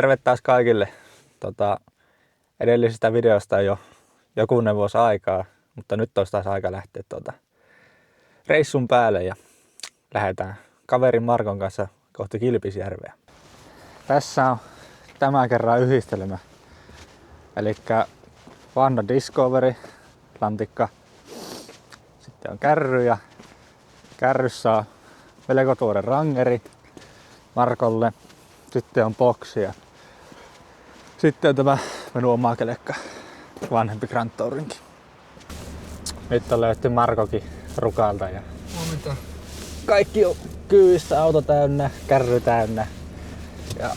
Terve taas kaikille. Edellisestä videosta on jo jokunen vuosi aikaa, mutta nyt olisi taas aika lähteä reissun päälle ja lähdetään kaverin Markon kanssa kohti Kilpisjärveä. Tässä on tämän kerran yhdistelmä. Elikkä vanha Discovery, lantikka. Sitten on kärry ja kärryssä on melko tuore rangeri Markolle. Sitten on boksi ja sitten on tämä minun oma kelekka, vanhempi Grand Tourinki. Nyt on löyty Markokin Rukalta ja kaikki on kyyvissä, auto täynnä, kärry täynnä ja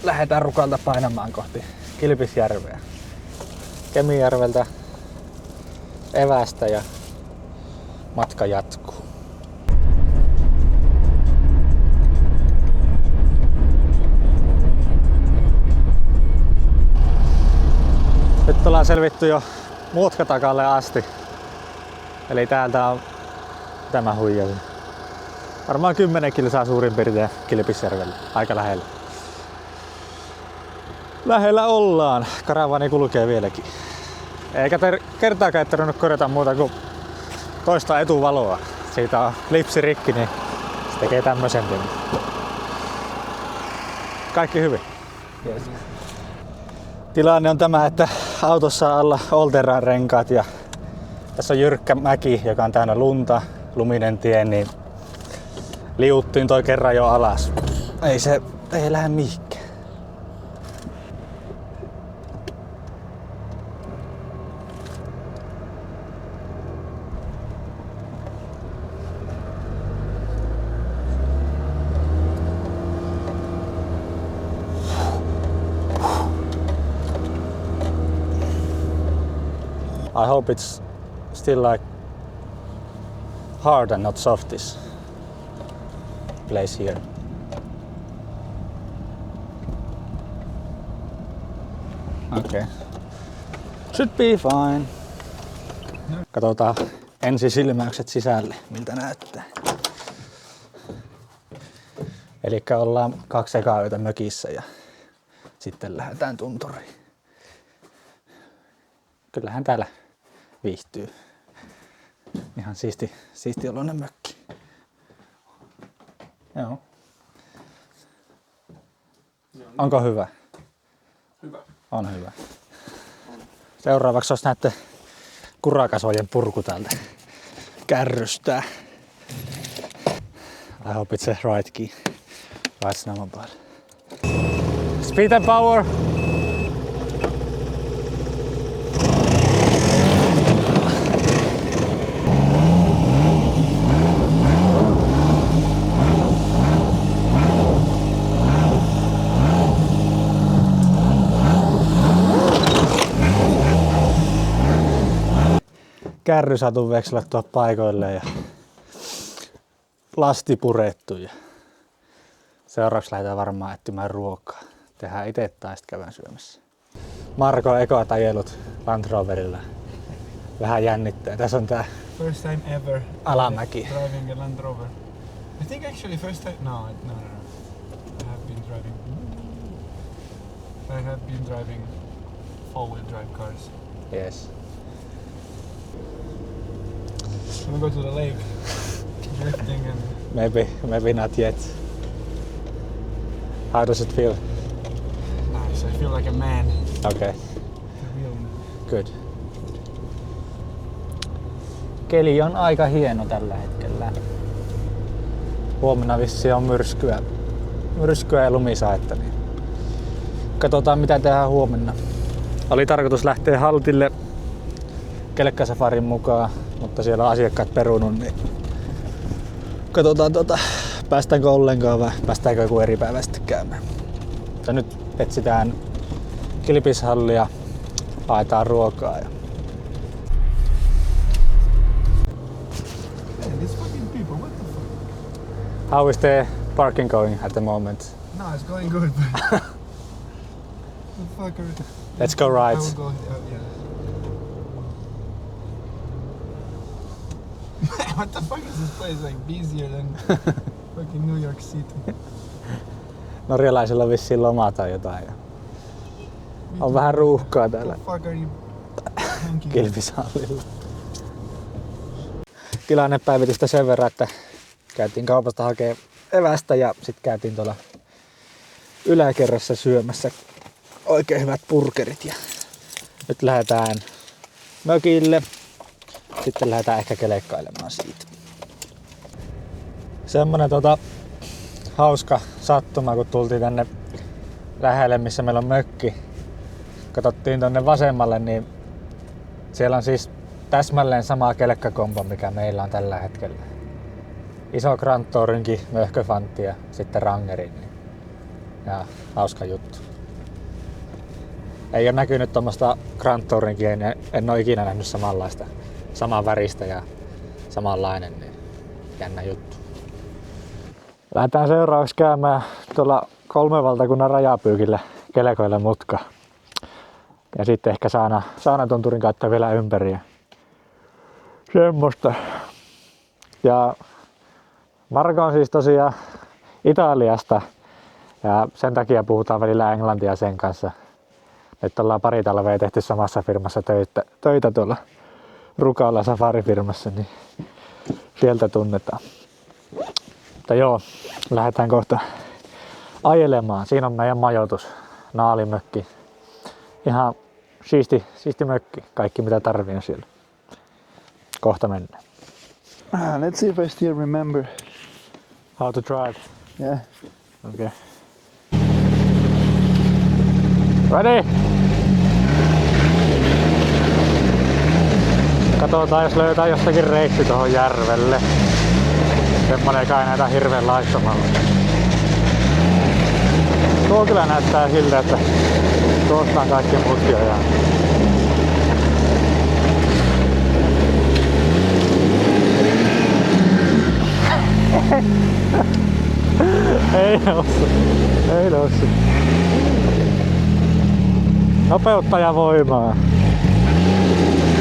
lähdetään Rukalta painamaan kohti Kilpisjärveä. Kemijärveltä evästä ja matka jatkuu. Nyt ollaan selvitty jo Muotkatakalle asti. Eli täältä on tämä huijaus. Varmaan 10 kilsaa suurin piirtein Kilpisjärvelle. Aika lähellä. Lähellä ollaan. Karavani kulkee vieläkin. Eikä kertaakaan tarvinnut korjata muuta kuin toista etuvaloa. Siitä on lipsi rikki, niin se tekee tämmösen. Kaikki hyvin. Yes. Tilanne on tämä, että autossa on alla all-terrain renkaat ja tässä on jyrkkä mäki, joka on täynnä lunta, luminen tie, niin liuttiin toi kerran jo alas. Ei lähde mihinkään. I hope it's still like hard and not soft this place here. Okay. Should be fine. Katsotaan ensisilmäykset sisälle, miltä näyttää. Elikkä ollaan 2 ekaa yötä mökissä ja sitten lähdetään tunturiin. Kyllähän täällä viihtyy. Ihan siisti oloinen mökki. Joo. Onko hyvä? Hyvä. On hyvä. Seuraavaksi olisi näette kurakasvojen purku täältä kärrystä. I hope it's a right key. Right snowmobile. Speed and power. Kärry saatu vekslattua paikoilleen ja lasti purettu ja seuraavaksi lähdetään varmaan etsimään ruokaa. Tehdään itse tai sitten käydään syömässä. Marko ekoat ajelut Land Roverilla. Vähän jännittää. Tässä on tää First time ever alamäki. driving a Land Rover. I think actually first time no. I have been driving all-wheel drive cars. Yes. Wanna go to the lake, drifting and... Maybe not yet. How does it feel? Nice, I feel like a man. Okay, A real man. good. Keli on aika hieno tällä hetkellä. Huomenna vissiin on myrskyä ja lumisaetta. Niin katsotaan mitä tehdään huomenna. Oli tarkoitus lähteä Haltille kelkkasafarin mukaan, mutta siellä on asiakkaat perunut, niin katsotaan päästäänkö ollenkaan vai päästäänkö joku eri päivä sitten käymään. Mutta nyt etsitään Kilpishallia, haetaan ruokaa. Ja Hey, these fucking people, what the fuck? how is the parking going at the moment? No, it's going good, but... the fucker... Let's go right. I will go, yeah. What the fuck is this place like busier than fucking New York City? Norjalaisilla on vissiin loma tai jotain. On vähän ruuhkaa täällä What the fuck are you honking? Kilpisallilla. Tilannepäivitystä sen verran, että käytiin kaupasta hakee evästä ja sit käytiin tuolla yläkerrassa syömässä oikein hyvät burgerit ja nyt lähdetään mökille. Sitten lähdetään ehkä kelkkailemaan siitä. Semmonen hauska sattuma, kun tultiin tänne lähelle, missä meillä on mökki. Katsottiin tonne vasemmalle, niin siellä on siis täsmälleen sama kelkkakombo, mikä meillä on tällä hetkellä. Iso Grand Tourinki, möhköfantti ja sitten Rangeri. Ja hauska juttu. Ei ole näkynyt tuommoista Grand Tourinkia, en ole ikinä nähnyt samanlaista. Saman väristä ja samanlainen, niin jännä juttu. Lähdetään seuraavaksi käymään tuolla 3 valtakunnan rajapyykillä kelkoilla mutka. Ja sitten ehkä saunatunturin kautta vielä ympäri ja semmoista. Ja Marko on siis tosiaan Italiasta ja sen takia puhutaan välillä englantia sen kanssa. Nyt ollaan pari talvea tehty samassa firmassa töitä tuolla Rukalla safarifirmassa, niin sieltä tunnetaan. Mutta joo, lähdetään kohta ajelemaan. Siinä on meidän majoitus, Naalimökki. Ihan siisti mökki, kaikki mitä tarvii on siellä. Kohta mennään. Let's see if I still remember. How to drive. Yeah. Okay. Ready? Katsotaan, jos löytää jostakin reitti tuohon järvelle. Semmonen, joka ei näytä hirveen laittomalla. Tuo kyllä näyttää siltä, että tuosta on kaikki mutkia ja ei noussut. Nopeuttaja voimaa.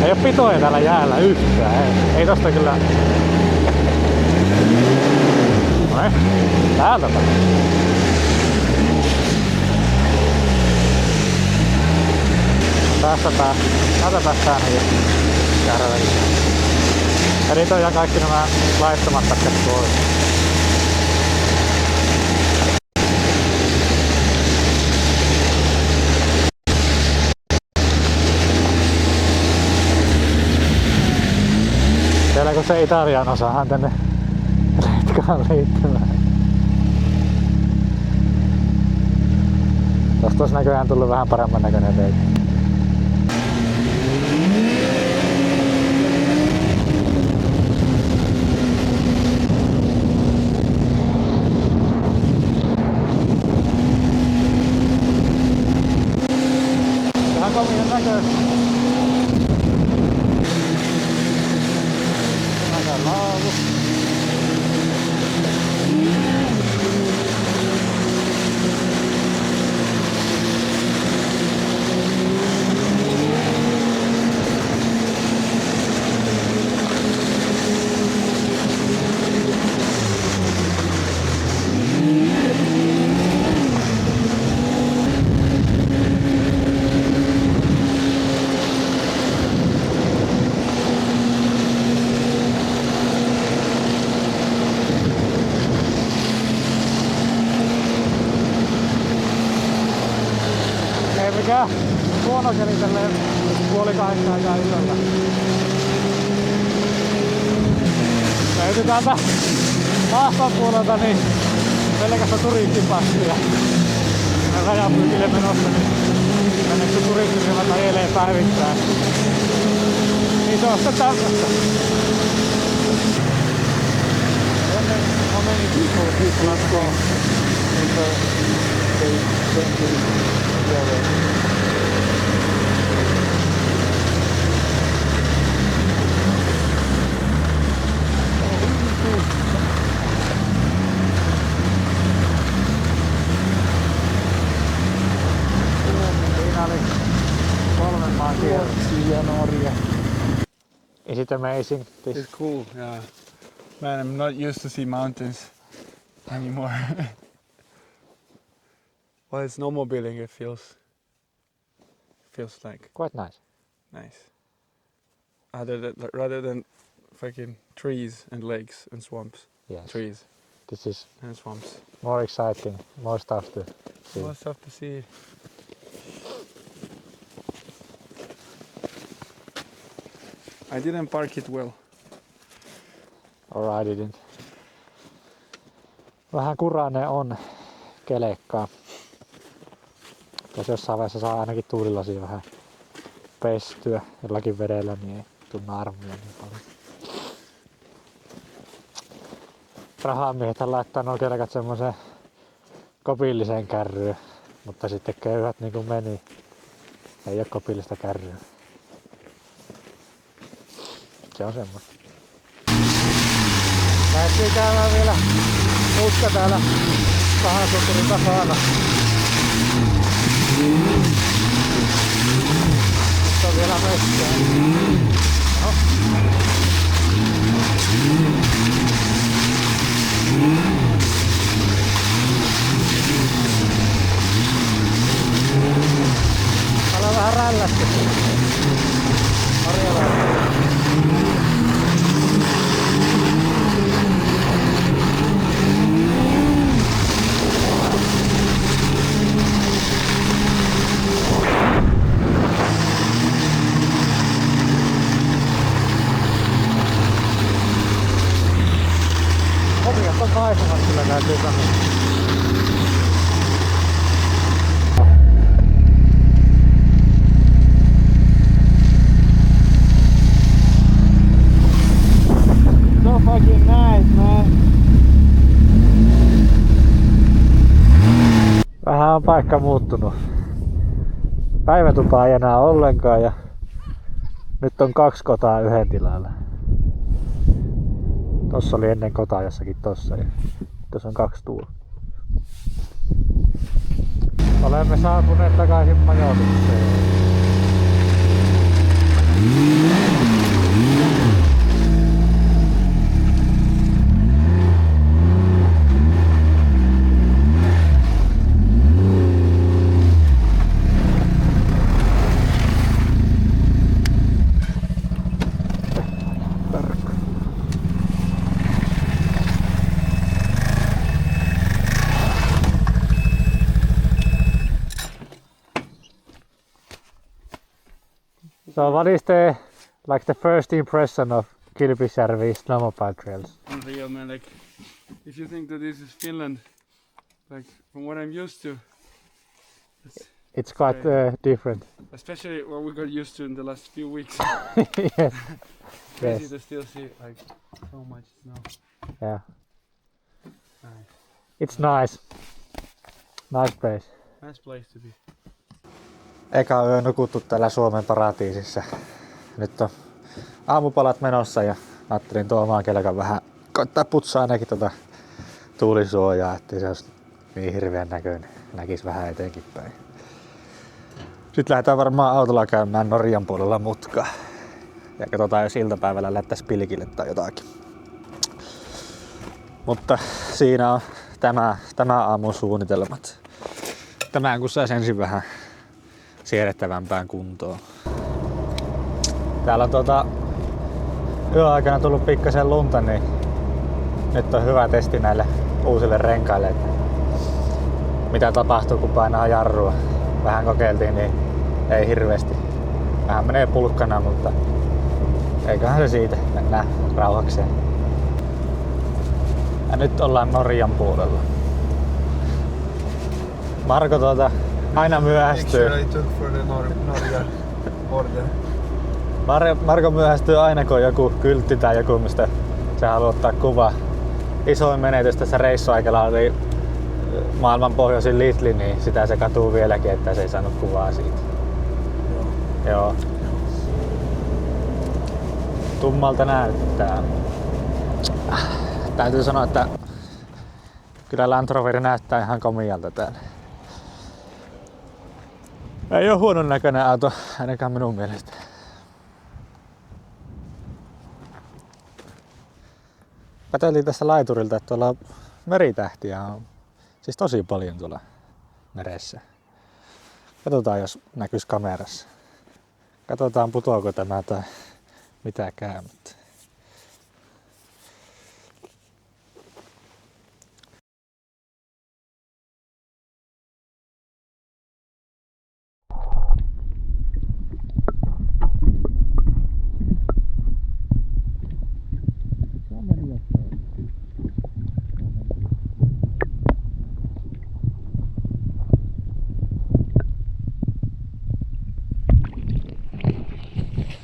Ei oo pitoja täällä jäällä yhtään. Ei tosta kyllä. Noin, täältä päin. Täältä päästään järvelle. Editoidaan kaikki nämä laittomat pätkät pois. Siellä kun se Italian osahan tänne retkaan liittymään. Tosta olisi näköjään tullut vähän paremman näköinen reitti. Vähän komion näköistä. Laavu. Mikä huono keli tälleen 7:30 aikaa illalla. Löytyi täältä Ahtan puolelta niin pelkästään turistipassia. Me rajapyykille menossa, niin mennessä turistirivat ajelee päivittäin. Niin se on sitten tämmöstä. How many people must go? Siinä oli 3 maantietä ja Norja. Is it amazing? This? It's cool, yeah. Man, I'm not used to see mountains anymore. While snowmobiling, it feels feels like. Quite nice. Nice. Rather than fucking trees and lakes and swamps. Yes. Trees This is and swamps. more exciting, more stuff to see. More stuff to see. I didn't park it well. Or I didn't. Vähän kurainen on kelekkaa. Jos jossain vaiheessa saa ainakin tuulilasia vähän pestyä jollakin vedellä, niin ei tunna armoja niin paljon. Rahamiehethän laittaa nuo kelkat semmoseen kopilliseen kärryyn, mutta sitten köyhät niinku meni. Ei oo kopillista kärryä. Se on semmoista. Lähdettiin käymään vielä mutka täällä Kahansuutturin takana. Nyt on vielä messää. No. Täällä on vähän rällästy. Marjalainen. Omiat on maisemat kyllä täytyy sanoa. So fucking nice, man. Vähän on paikka muuttunut. Päivätupaa ei enää ollenkaan ja nyt on 2 kotaa yhden tilalla. Tossa oli ennen kotaa jossakin tossa ja tossa on 2 tuolla. Olemme saapuneet takaisin majoitukseen. So what is the first impression of Kilpisjärvi snowmobile trails? Unreal, man. Like, if you think that this is Finland, like from what I'm used to, It's quite different. especially what we got used to in the last few weeks. Yes. Crazy Yes. to still see like so much snow. Yeah. Nice. It's nice. Nice place. Nice place to be. Eka yö nukuttu täällä Suomen paratiisissa. Nyt on aamupalat menossa ja ajattelin tuomaan kelkan vähän koittaa putsaa ainakin tuulisuojaa, ettei se olisi niin hirveän näköinen. Näkis vähän eteenkin päin. Sitten lähdetään varmaan autolla käymään Norjan puolella mutkaa. Ja katsotaan jos iltapäivällä lähtäis pilkille tai jotakin. Mutta siinä on tämä aamun suunnitelmat. Tämän kun saisi ensin vähän siedettävämpään kuntoon. Täällä on yöaikana tullut pikkasen lunta, niin nyt on hyvä testi näille uusille renkaille, että mitä tapahtuu kun painaa jarrua. Vähän kokeiltiin, niin ei hirveästi. Vähän menee pulkkana, mutta eiköhän se siitä. Mennään rauhakseen. Ja nyt ollaan Norjan puolella. Marko aina myöhästyy. I took for the Norjan border. Marko myöhästyy aina kun on joku kyltti tai joku mistä se haluaa ottaa kuva. Isoin menetys tässä reissuaikalla oli maailman pohjoisin Lidl, niin sitä se katuu vieläkin, että se ei saanut kuvaa siitä. Joo. Tummalta näyttää. Täytyy sanoa, että kyllä Land Rover näyttää ihan komialta täällä. Ei oo huonon näköinen auto, ainakaan minun mielestä. Katseltiin tässä laiturilta, että tuolla meritähtiä on siis tosi paljon tuolla meressä. Katsotaan jos näkyisi kamerassa. Katsotaan putoako tämä tai mitä käy. Mutta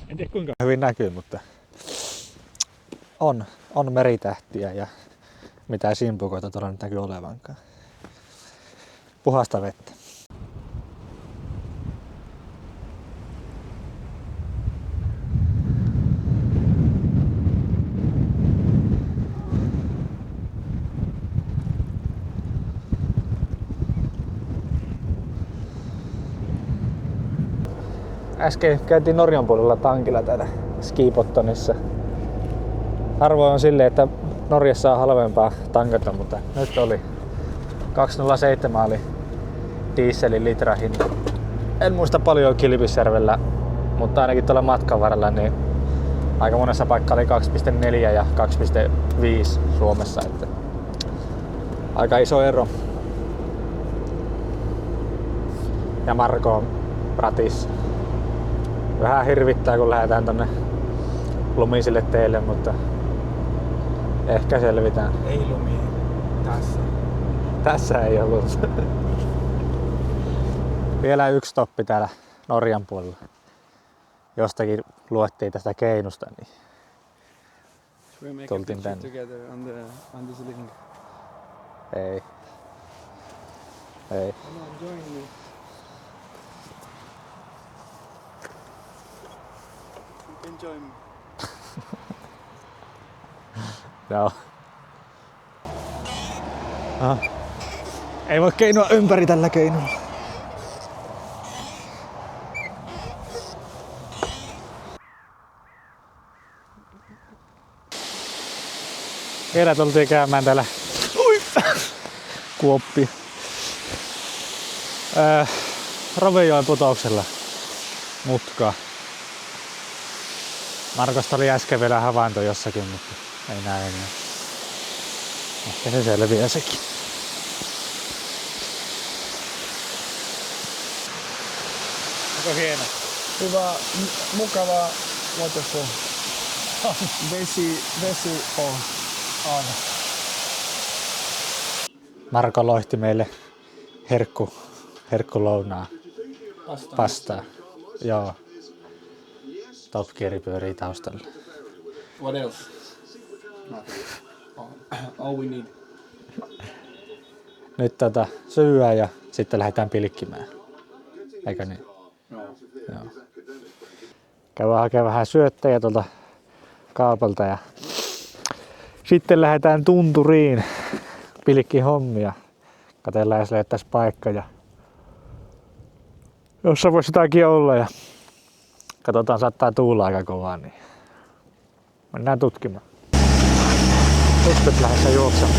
en tiedä kuinka hyvin näkyy, mutta on meritähtiä ja mitä simpukoita tuolla nyt näkyy olevankaan. Puhasta vettä. Äsken käytiin Norjan puolella tankilla täällä Skibottonissa. Harvoin on silleen, että Norjassa on halvempaa tankata, mutta nyt oli 207 oli dieselin litrahinta. En muista paljon Kilpisjärvellä, mutta ainakin tuolla matkan varrella niin aika monessa paikkaa oli 2,4 ja 2,5 Suomessa. Että aika iso ero. Ja Marko on ratissa. Vähän hirvittää kun lähdetään tonne lumisille teille, mutta ehkä selvitään. Ei lumia tässä. Tässä ei ollut. Vielä yksi stoppi täällä Norjan puolella. Jostakin luettiin tästä keinusta, niin Should we make a tultiin picture tänne. together on this link? Ei. Ei. Come on, join me. You can join me. Joo. Ah. Ei voi keinua ympäri tällä keinolla. Vielä tultiin käymään täällä Kuoppi. Rovioen putouksella mutkaa. Markosta oli äsken vielä havainto jossakin, mutta ei näe enää. Ehkä se selviää sekin. Onko hieno? Hyvä, mukava waterfall. Vesi on. Marko loihti meille herkkulounaa pastaa. Joo. Top Gear pyörii taustalla. What else? All we need. Nyt syödään ja sitten lähdetään pilkkimään. Eikö niin? No. Joo. Käydään hakemaan vähän syöttejä tuolta kaapalta ja sitten lähdetään tunturiin pilkkihommia. Katsellaan jos löytäisi paikka ja jossa voisi jotakin olla ja katsotaan saattaa tuulla aika kovaa niin mennään tutkimaan. Tytöt lähdessä juoksemaan.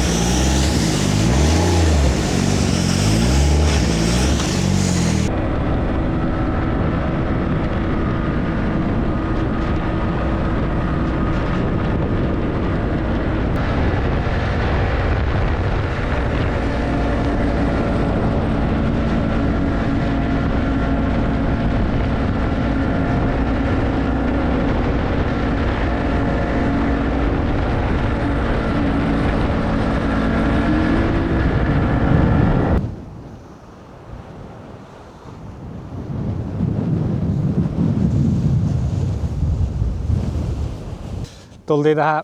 Tultiin tähän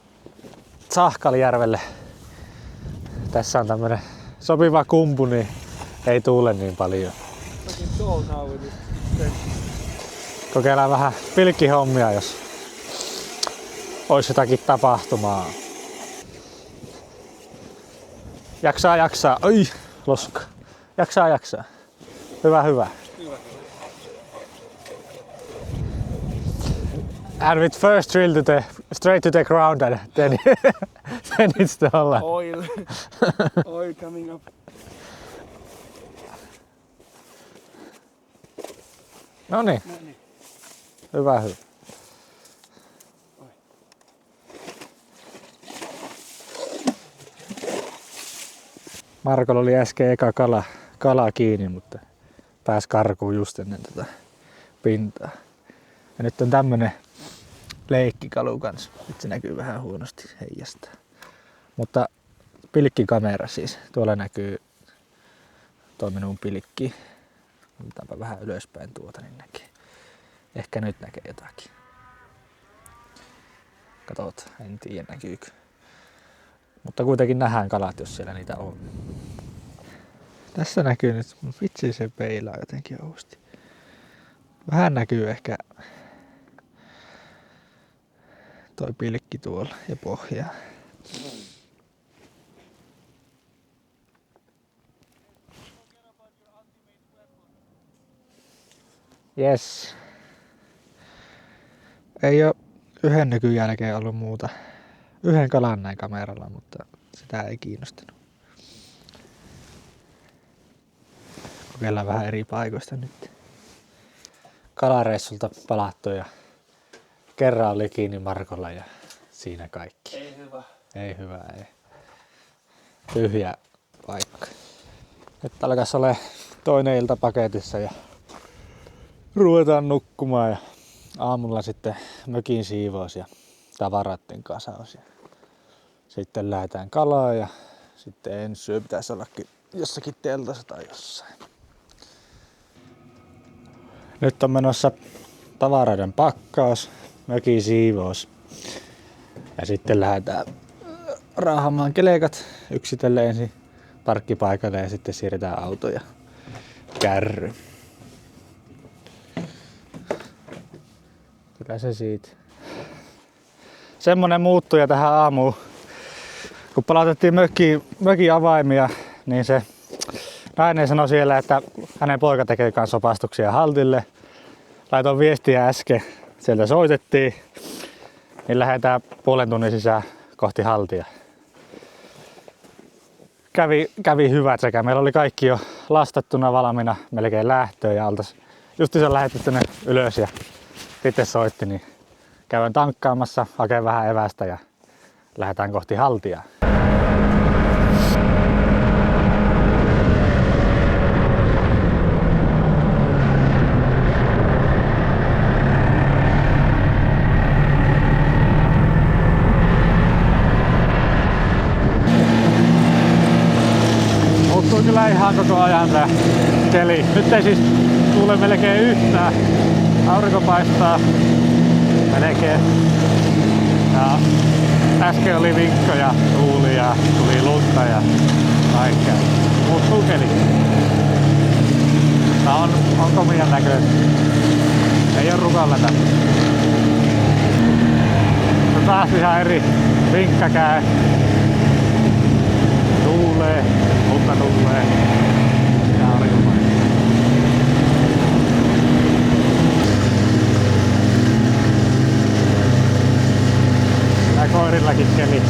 Sahkalijärvelle. Tässä on tämmönen sopiva kumpu, niin ei tuule niin paljon. Fucking tall now with this. Kokeillaan vähän pilkkihommia, jos olisi jotakin tapahtumaa. Jaksaa. Oi, loska. Jaksaa. Hyvä. And with first drill straight to the ground and then it's the whole Oil coming up. No niin. Hyvä, hyvä. Markolla oli äsken eka kala kiinni, mutta pääsi karkuun just ennen tätä pintaa. Ja nyt on tämmönen leikkikalu kanssa. Nyt se näkyy vähän huonosti heijastaa. Mutta pilkkikamera siis. Tuolla näkyy tuo minun pilkki. Otetaanpa vähän ylöspäin tuota, niin näkee. Ehkä nyt näkee jotakin. Katsotaan, en tiedä näkyykö. Mutta kuitenkin nähdään kalat, jos siellä niitä on. Tässä näkyy nyt, vitsi se peilaa jotenkin ousti. Vähän näkyy ehkä toi pilkki tuolla ja pohjaa. Yes. Ei oo yhden nykyn jälkeen ollut muuta. Yhden kalan näin kameralla, mutta sitä ei kiinnostanut. Kokeillaan vähän eri paikoista nyt. Kalareissulta palattu ja kerran oli kiinni Markolla ja siinä kaikki. Ei hyvä. Ei hyvä, ei. Tyhjä paikka. Nyt alkaisi olla toinen ilta paketissa ja ruvetaan nukkumaan ja aamulla sitten mökin siivous ja tavaroiden kasaus. Ja sitten lähdetään kalaa ja sitten ensi yö pitäisi ollakin jossakin teltassa tai jossain. Nyt on menossa tavaroiden pakkaus, mökin siivous ja sitten lähdetään raahamaan kelekat yksitellen ensin parkkipaikalle ja sitten siirretään autoja kärryyn. Kyllä se siitä. Semmonen muuttuja tähän aamuun. Kun palautettiin mökin avaimia, niin se nainen sanoi siellä, että hänen poika tekee kanssa opastuksia haltille. Laitoin viestiä äsken, sieltä soitettiin, niin lähdetään puolen tunnin sisään kohti haltia. Kävi hyvät sekä. Meillä oli kaikki jo lastattuna valmiina melkein lähtöön ja oltais justiinsa lähdetty tänne ylös ja sitten soitti, niin käyn tankkaamassa, hakee vähän evästä ja lähdetään kohti haltia. Muuttuu kyllä ihan koko ajan tää keli. Nyt ei siis tuule melkein yhtään. Aurinko paistaa melkein. Ja äsken oli vinkko ja tuuli ja tuli lunta ja kaikkea. Muuttuu keli. Tää on komian näköistä. Ei oo rukalla tänne. Se taas ihan eri vinkka käy. Tuulee, lunta tulee. Ja aurinko paistaa. Koirillakin keli.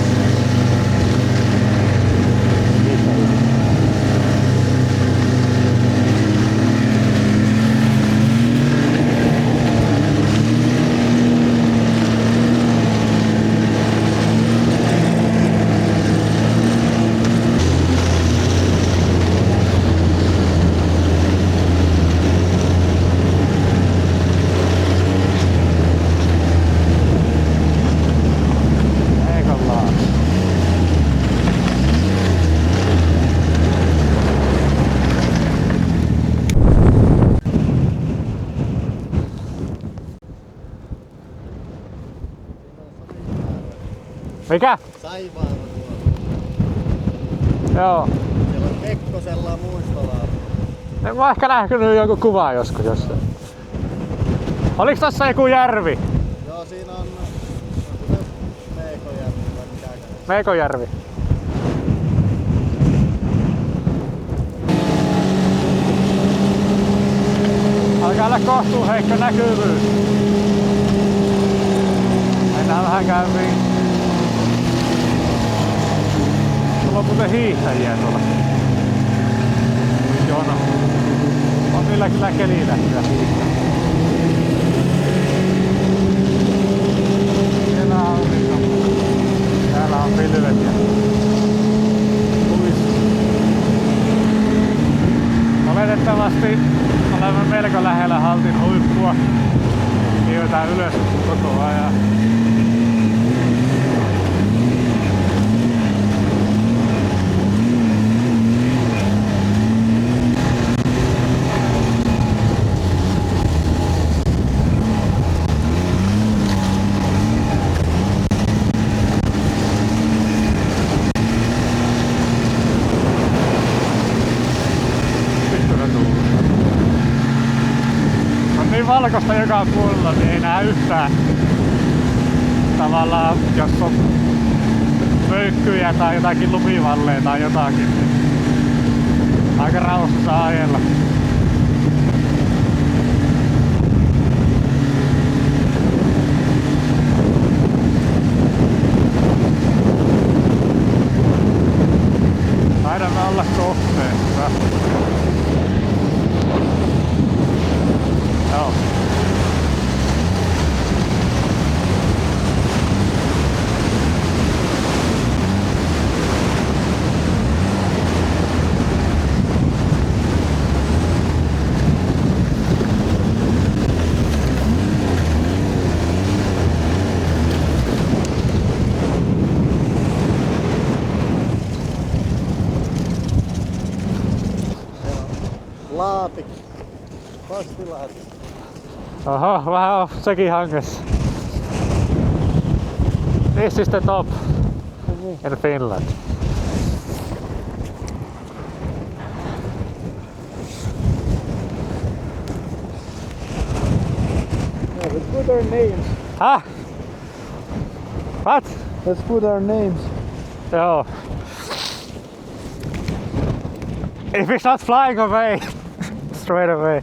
Mikä? Saivaalla tuolla. Joo. Siellä on Kekkosella muistolaa. Mä oon ehkä nähnyt joku kuva joskus jossain. Oliks tossa joku järvi? Joo, siinä on Meekojärvi vai mikä? Meekojärvi. Alkaa olla kohtuu heikko näkyvyys. Mennään vähän käyviin. Tuolla on muuten hiihtäjiä tuolla. Joo, no. On kyllä kelilähtöä hiihtää. huippua. Hiivetään ylös koko ajan. Niin valkoista joka puolella, niin ei näe yhtään. Tavallaan jos on möykkyjä tai jotakin lumivalleja tai jotakin, niin aika rauhassa saa ajella. Taidamme olla kohteessa. Joo. Laatik. Postilaatik. Oho, vähän on sekin hankessa. This is the top in Finland. Yeah, let's put our names. Huh? What? Let's put our names. Joo. If it's not flying away, straight away.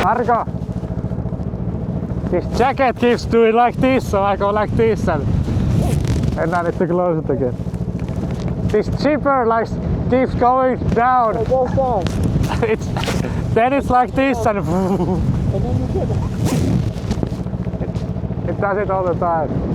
Marko, this jacket keeps doing like this, so I go like this and I need to close it again. This zipper like keeps going down. It goes down. Then it's like this and And then you get it. it does it all the time.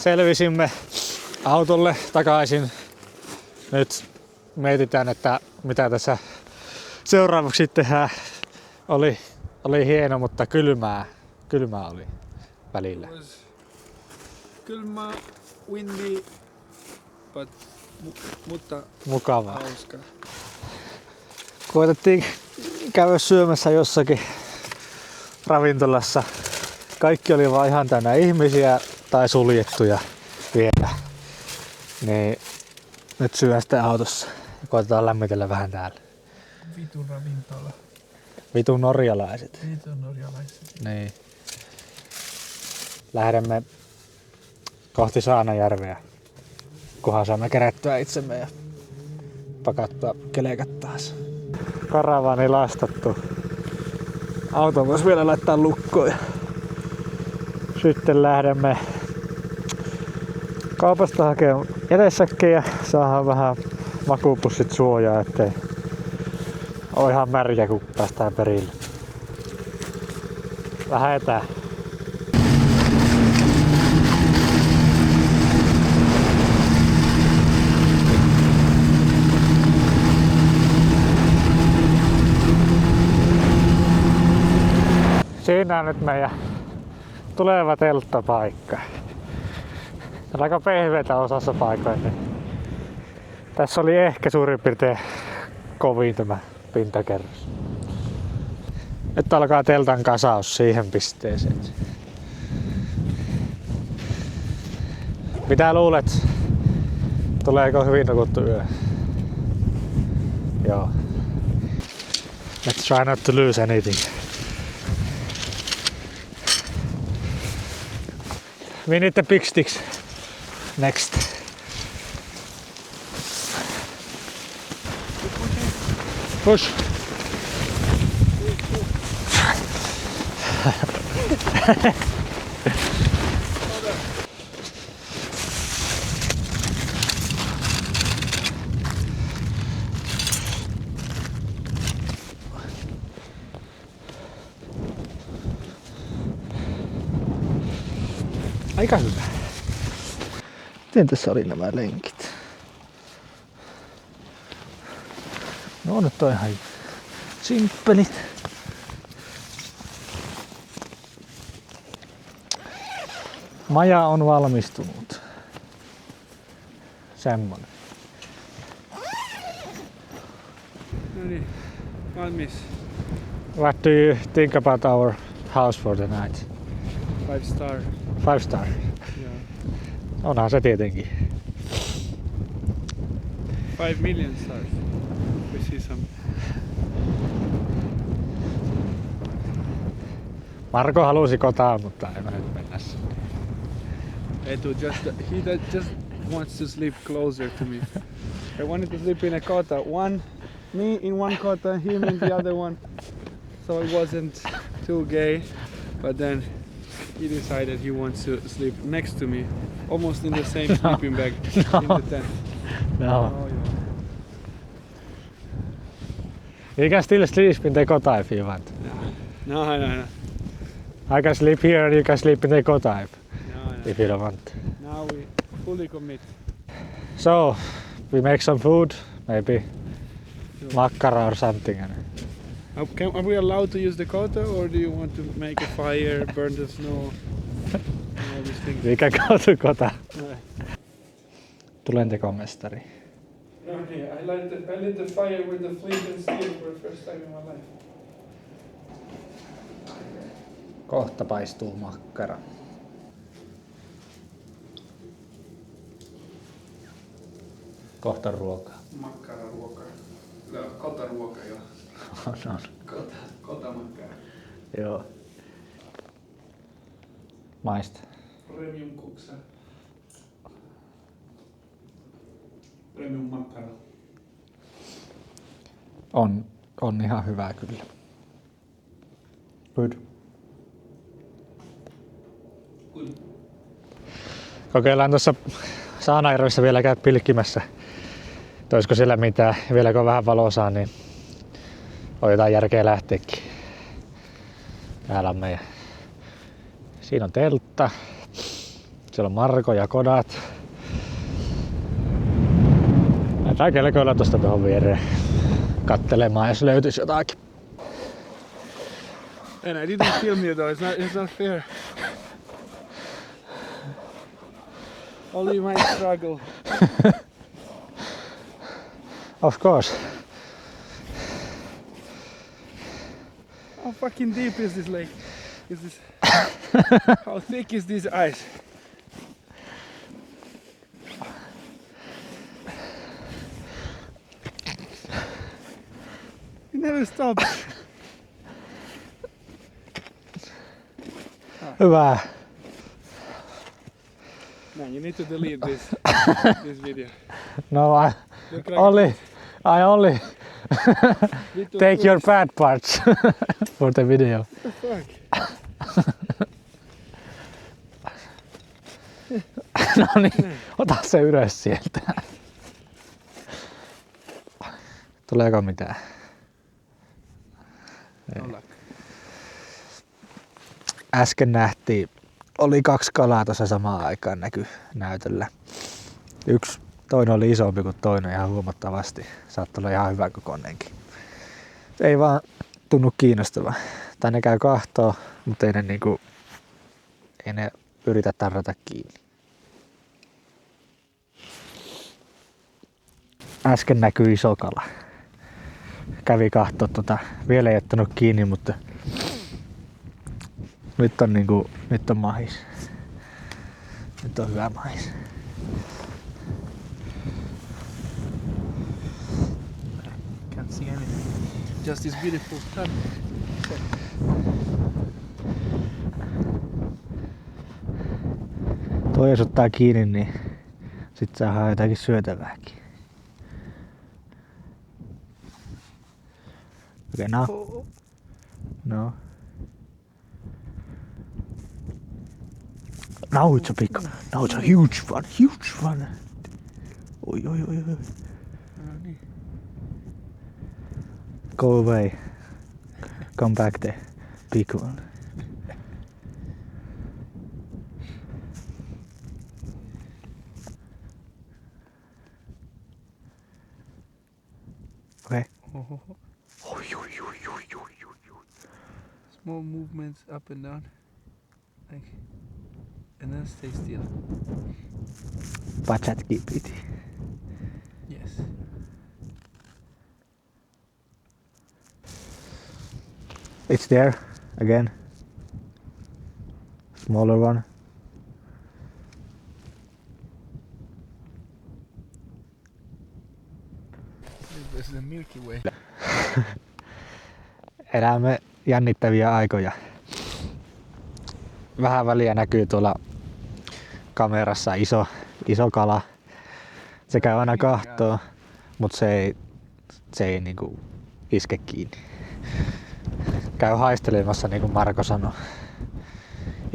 Selvisimme autolle takaisin. Nyt mietitään, että mitä tässä seuraavaksi tehdään. Oli hieno, mutta kylmää oli välillä. It was kylmä, windy, but mutta Mukavaa. hauska. Koitettiin käydä syömässä jossakin ravintolassa. Kaikki oli vaan ihan täynnä ihmisiä tai suljettuja vielä. Niin nyt syön sitten autossa ja koitetaan lämmitellä vähän täällä. Vitun ravintola. Vitun norjalaiset. Vitun norjalaiset. Niin. lähdemme kohti Saanajärveä, kunhan saamme kerättyä itsemme ja pakattua kelekat taas. Karavaani lastattu. Auto voisi vielä laittaa lukkoon ja sitten lähdemme kaupasta hakemaan edessäkin ja saadaan vähän makuupussit suojaa, ettei ole ihan märkä kun päästään perille. Lähetään. Siinä on nyt meidän tuleva telttapaikka. Tää on aika pehmeitä osassa paikoin. Niin tässä oli ehkä suurin piirtein kovin tämä pintakerros. Nyt alkaa teltan kasaus siihen pisteeseen. Mitä luulet? Tuleeko hyvin nukuttu yö? Joo. Let's try not to lose anything. We need the big sticks next. Push. Aika hyvä. Miten tässä oli nämä lenkit? No nyt on ihan simppelit. Maja on valmistunut. Semmonen. No niin, valmis. What do you think about our house for the night? 5 star. 5 star. Yeah. Onhan se tietenkin. 5 million stars. We see some. Marko halusi kotaan, mutta ei mä nyt mennä sinne. Edu just wants to sleep closer to me. I wanted to sleep in a kota. Me in one kota, him in the other one. So it wasn't too gay. But then he decided he wants to sleep next to me, almost in the same sleeping bag in the tent. No. Oh, yeah. You can still sleep in the kota if you want. No. I can sleep here and you can sleep in the kota No. if you don't want. Now we fully commit. So, we make some food, maybe makkara or something. Are we allowed to use the kota, or do you want to make a fire, burn the snow, and all these things? We can go to kota. Right. Tulentekomestari. No, I lit the fire with the flint and steel for the first time in my life. Kohta paistuu makkara. Kohta ruokaa. Makkararuoka. Kotaruoka, joo. On. Kotamakkara. Joo. Maista. Premium kuksa. Premium makkara. On ihan hyvää kyllä. Good. Kokeillaan tuossa Saanajärvessä vielä käydä pilkkimässä. Olisiko siellä mitään? Vielä kun on vähän valosaa, niin on jotain järkeä lähteekin. Täällä on meidän. Siinä on teltta. Siellä on Marko ja kodat. Lähdetään kelkoilla tosta tuohon viereen kattelemaan, jos löytyisi jotakin. And I didn't film you though, it's not fair. Only my struggle. Of course. How fucking deep is this lake? How thick is this ice? It never stops. Hyvä. Man, you need to delete this video. No, I Look like only little take your bad parts for the video. fuck. No niin, ota se ylös sieltä. Tuleeko mitään? Olla. Äsken nähtiin, oli 2 kalaa tuossa samaan aikaan näytöllä. Toinen oli isompi kuin toinen ihan huomattavasti. Saattoi olla ihan hyvä kokoinenkin. Ei vaan tunnu kiinnostavaa. Tai ne käy kahtoo, mutta ei ne yritä tarrata kiinni. Äsken näkyi iso kala. Kävi kahtoo vielä ei ottanut kiinni, mutta nyt on mahis. Nyt on hyvä mahis. Can't see anything. Just this beautiful sun. Toi jos ottaa kiinni, niin sit saadaan jotakin syötävääkin. Okay, now. No. Now it's a big one. Now it's a huge one. Huge one. Oi. Go away. Come back the big one. Okay. Small movements up and down. Like, and then stay still. But that keep it. Yes. It's there again. Smaller one. There's the Milky Way. Elämme jännittäviä aikoja. Vähän väliä näkyy tuolla kamerassa iso kala. Se käy aina kahtoo, mutta se ei iske kiinni. Käy haistelemassa niin kuin Marko sanoi.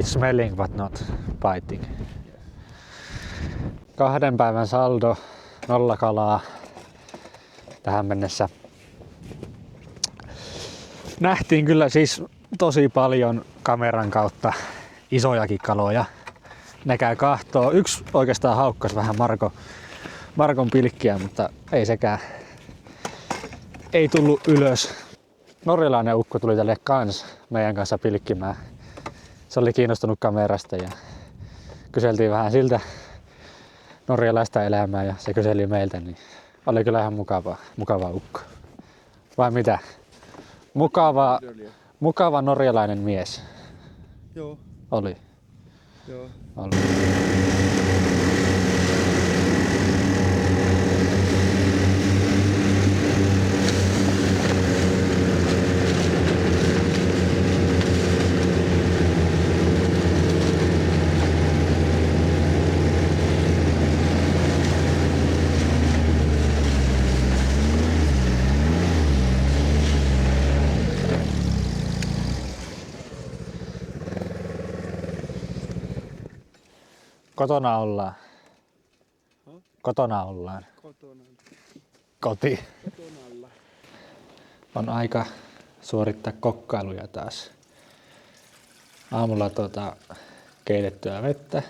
It's smelling but not biting. 2 päivän saldo, 0 kalaa tähän mennessä. Nähtiin kyllä siis tosi paljon kameran kautta isojakin kaloja. Ne käy kahtoo. Yksi oikeastaan haukkas vähän Markon pilkkiä, mutta ei sekään. Ei tullut ylös. Norjalainen ukko tuli tälle kans meidän kanssa pilkkimään. Se oli kiinnostunut kamerasta ja kyseltiin vähän siltä norjalaista elämää ja se kyseli meiltä, niin oli kyllä ihan mukava ukko. Vai mitä? Mukava norjalainen mies. Joo. Oli. Joo. Oli. Kotona ollaan. Kotona ollaan. Koti. Kotonalla. On aika suorittaa kokkailuja taas. Aamulla keitettyä vettä.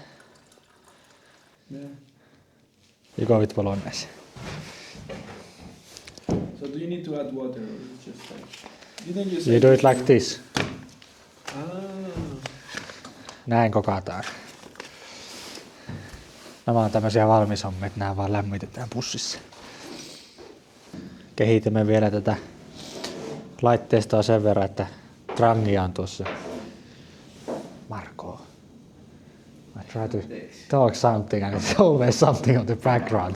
Yeah. Jukovit bolognese. So do you need to add water or just like... You do it like this. Ah. Näin kokataan. Nämä on tämmöisiä valmishommia, että nämä vaan lämmitetään pussissa. Kehitämme vielä tätä laitteistoa sen verran, että trangia on tuossa. Marko. I try to talk something and it's always something on the background.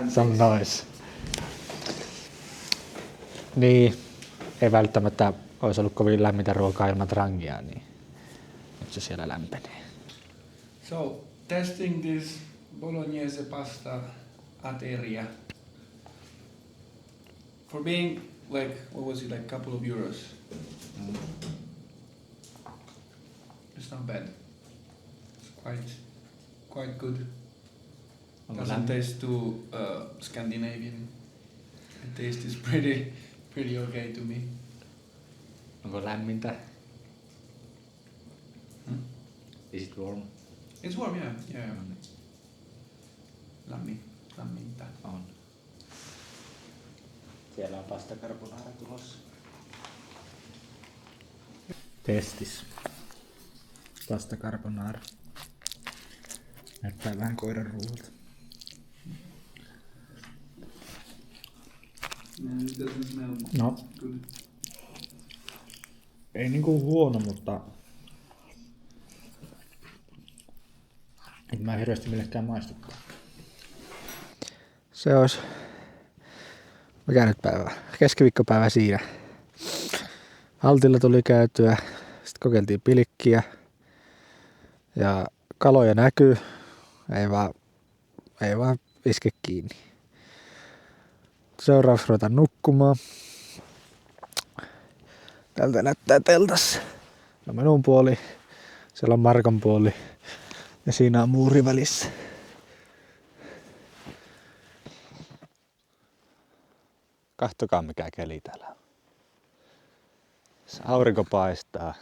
Some noise. Niin, ei välttämättä olisi ollut kovin lämmintä ruokaa ilman trangia, niin nyt se siellä lämpenee. So testing this bolognese pasta ateria. For being like, what was it, like a couple of euros? It's not bad. It's quite good. Doesn't taste too Scandinavian. The taste is pretty okay to me. Onko lämmintä? Is it warm? It's warm, yeah. Lämmintä. On. Siellä on pasta carbonara tulossa. Testis. Pasta carbonara. Näyttää vähän koiran ruualta. It doesn't smell No, good. ei niinku huono, mutta en mä hirveästi millekään maistuttaa. Se olisi... Mikä nyt päivä? Keskiviikkopäivä siinä. Altilla tuli käytyä, sitten kokeiltiin pilkkiä ja kaloja näkyy, ei vaan iske kiinni. Seuraavaksi ruvetaan nukkumaan. Tältä näyttää teltassa. No minun puoli, siellä on Markon puoli ja siinä on muuri välissä. Kahtokaa mikä keli täällä on. Aurinko paistaa.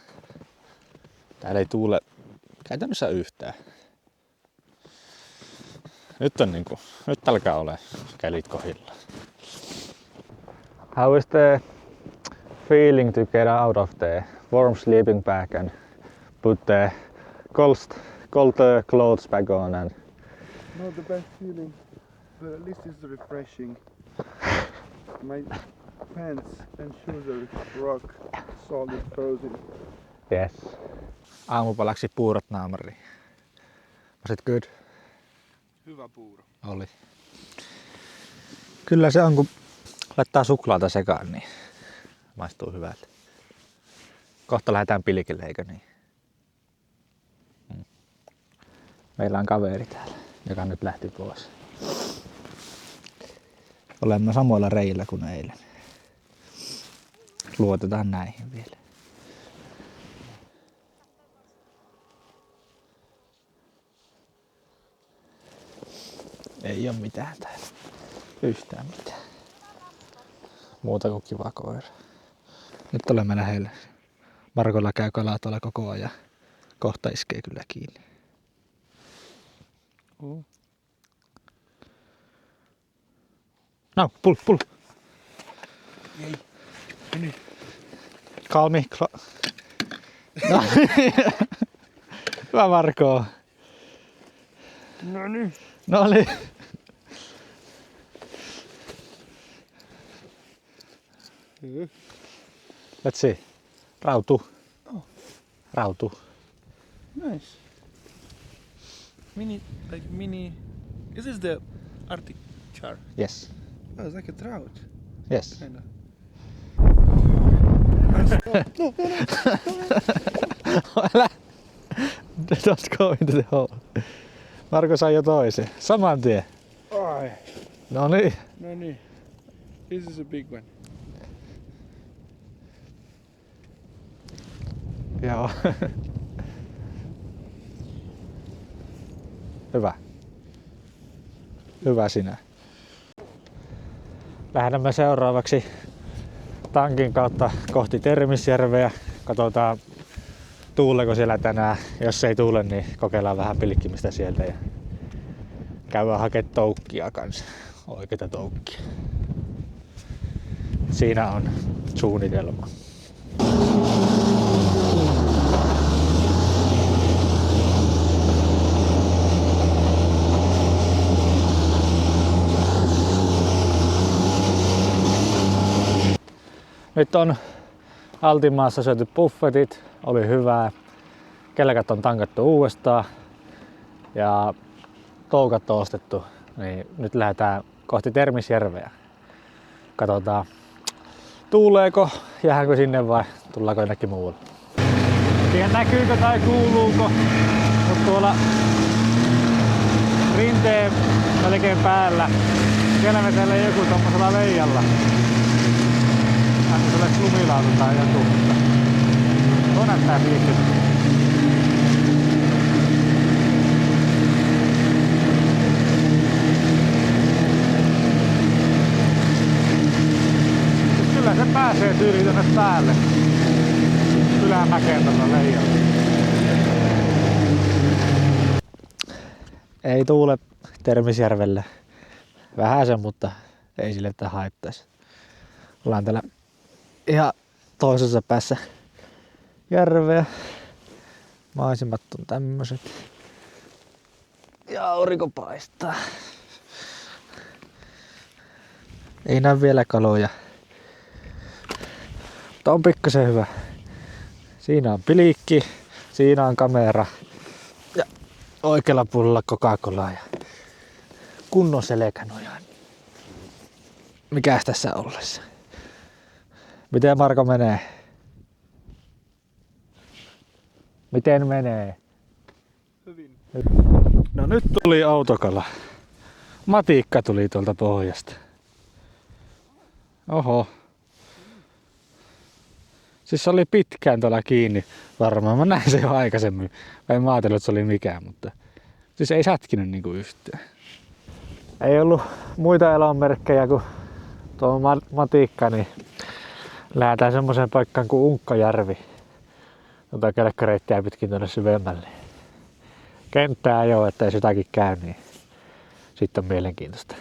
Täällä ei tuule käytännössä yhtään. Nyt alkaa olla kelit kohdillaan. How is the feeling to get out of the warm sleeping bag and put the cold clothes back on and Not the best feeling, but at least it's refreshing. My pants and shoes are rock solid frozen. yes. Aamupalaksi puurot naamariin. Was it good? Hyvä puuro. Oli. Kyllä se on, kun laittaa suklaata sekaan, niin maistuu hyvältä. Kohta lähdetään pilkille, eikö niin? Meillä on kaveri täällä, joka nyt lähti pois. Olemme samoilla reillä kuin eilen. Luotetaan näihin vielä. Ei oo mitään täällä. Yhtään mitään. Muuta kuin kiva koira. Nyt olemme lähellä. Markolla käy kalaa tuolla koko ajan. Kohta iskee kyllä kiinni. No, pull. Ei. No niin. Kalmi. No, hyvä Marko. No niin. No niin. Let's see. Rautu. Rautu. Nice. Mini. Is this the Arctic char? Yes. Oh, it's like a trout. Yes. Kinda. Älä. Don't go into the hole. Marko sai jo toisen. Saman tien. Ai. No niin. No niin. This is a big one. Joo. Hyvä. Hyvä sinä. Lähdemme seuraavaksi tankin kautta kohti Termisjärveä. Katsotaan tuuleeko siellä tänään. Jos ei tuule, niin kokeillaan vähän pilkkimistä sieltä ja käydään hakemaan toukkia kanssa. Oikeita toukkia. Siinä on suunnitelma. Nyt on Altinmaassa syöty buffetit, oli hyvää. Kelkat on tankattu uudestaan ja toukat on ostettu. Niin nyt lähdetään kohti Termisjärveä. Katsotaan, tuuleeko, jääkö sinne vai tullaanko jonnekin muualle. Tiedän näkyykö tai kuuluuko, mutta tuolla veden melkein päällä. Siellä vetelee joku tommosella leijalla. Tämmöiselle lumilautu tai joku, mutta tuo näyttää fiilikseltä. Kyllä se pääsee tyyliin tonne päälle. Ylämäkeen tuolla leijalla. Ei tuule Termisjärvellä. Vähäsen, mutta ei sille että haittaisi. Ollaan täällä ihan toisessa päässä järveä. Maisemat on tämmöset. Ja aurinko paistaa. Ei näy vielä kaloja. Mutta on pikkasen hyvä. Siinä on pilikki, siinä on kamera ja oikealla puolella Coca-Colaa ja kunnon selkänojaan. Mikäs tässä ollessa? Miten Marko menee? Miten menee? Hyvin. No nyt tuli autokala. Matikka tuli tuolta pohjasta. Oho. Siis se oli pitkään tuolla kiinni varmaan. Mä näin se jo aikaisemmin. Mä en ajatellut, että se oli mikään, mutta siis ei sätkinyt niinku yhtään. Ei ollut muita elonmerkkejä kuin tuo matikka, niin lähdetään semmoiseen paikkaan kuin Unkkajärvi, jota kelkkareittiä pitkin tuonne syvemmälle. Kenttää ei ole, että jos jotakin käy, niin sitten on mielenkiintoista.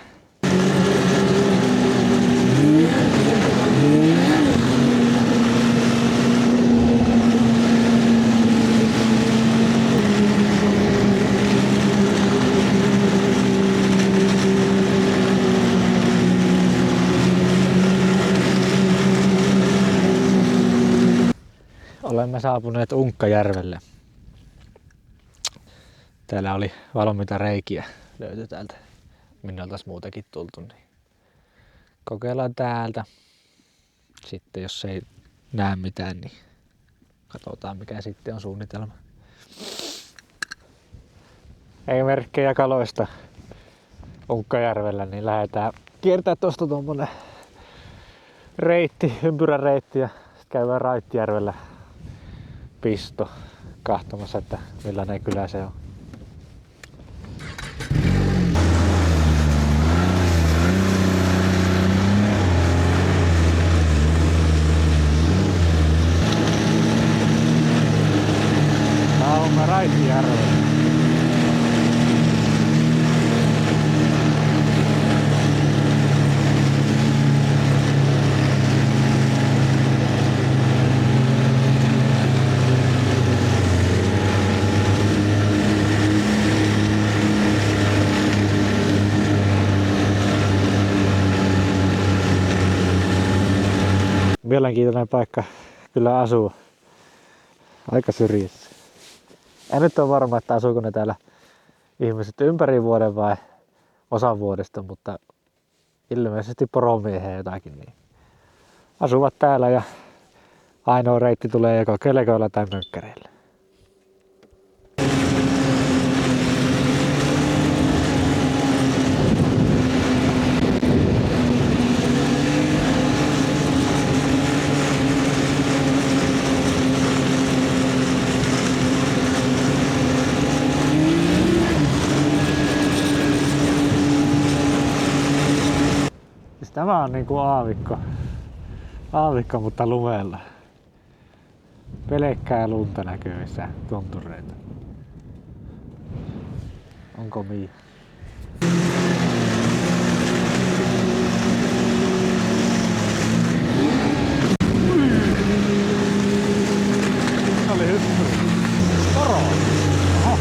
Olemme saapuneet Unkkajärvelle. Täällä oli valmiita reikiä löytyi täältä, minne oltaisiin muutakin tultu. Niin kokeillaan täältä. Sitten jos ei näe mitään, niin katsotaan mikä sitten on suunnitelma. Ei merkkejä kaloista Unkkajärvellä, niin lähdetään kiertää tuosta tuommoinen reitti, ympyräreitti ja sitten käydään Raittijärvellä pisto kahtomassa, että millainen kylä se on. Saavumme Raittijärvelle. Mielenkiintoinen paikka kyllä asuu. Aika syrjässä. En nyt ole varma, että asuuko ne täällä ihmiset ympäri vuoden vai osan vuodesta, mutta ilmeisesti poromiehiä jotakin. Niin asuvat täällä ja ainoa reitti tulee joko kelkoilla tai mönkkäreillä. Tämä on niinku aavikko, mutta lumella. Pelkkää lunta näkyvissä tuntureita. Onko mii? Oli hyppy. Poro! Oho.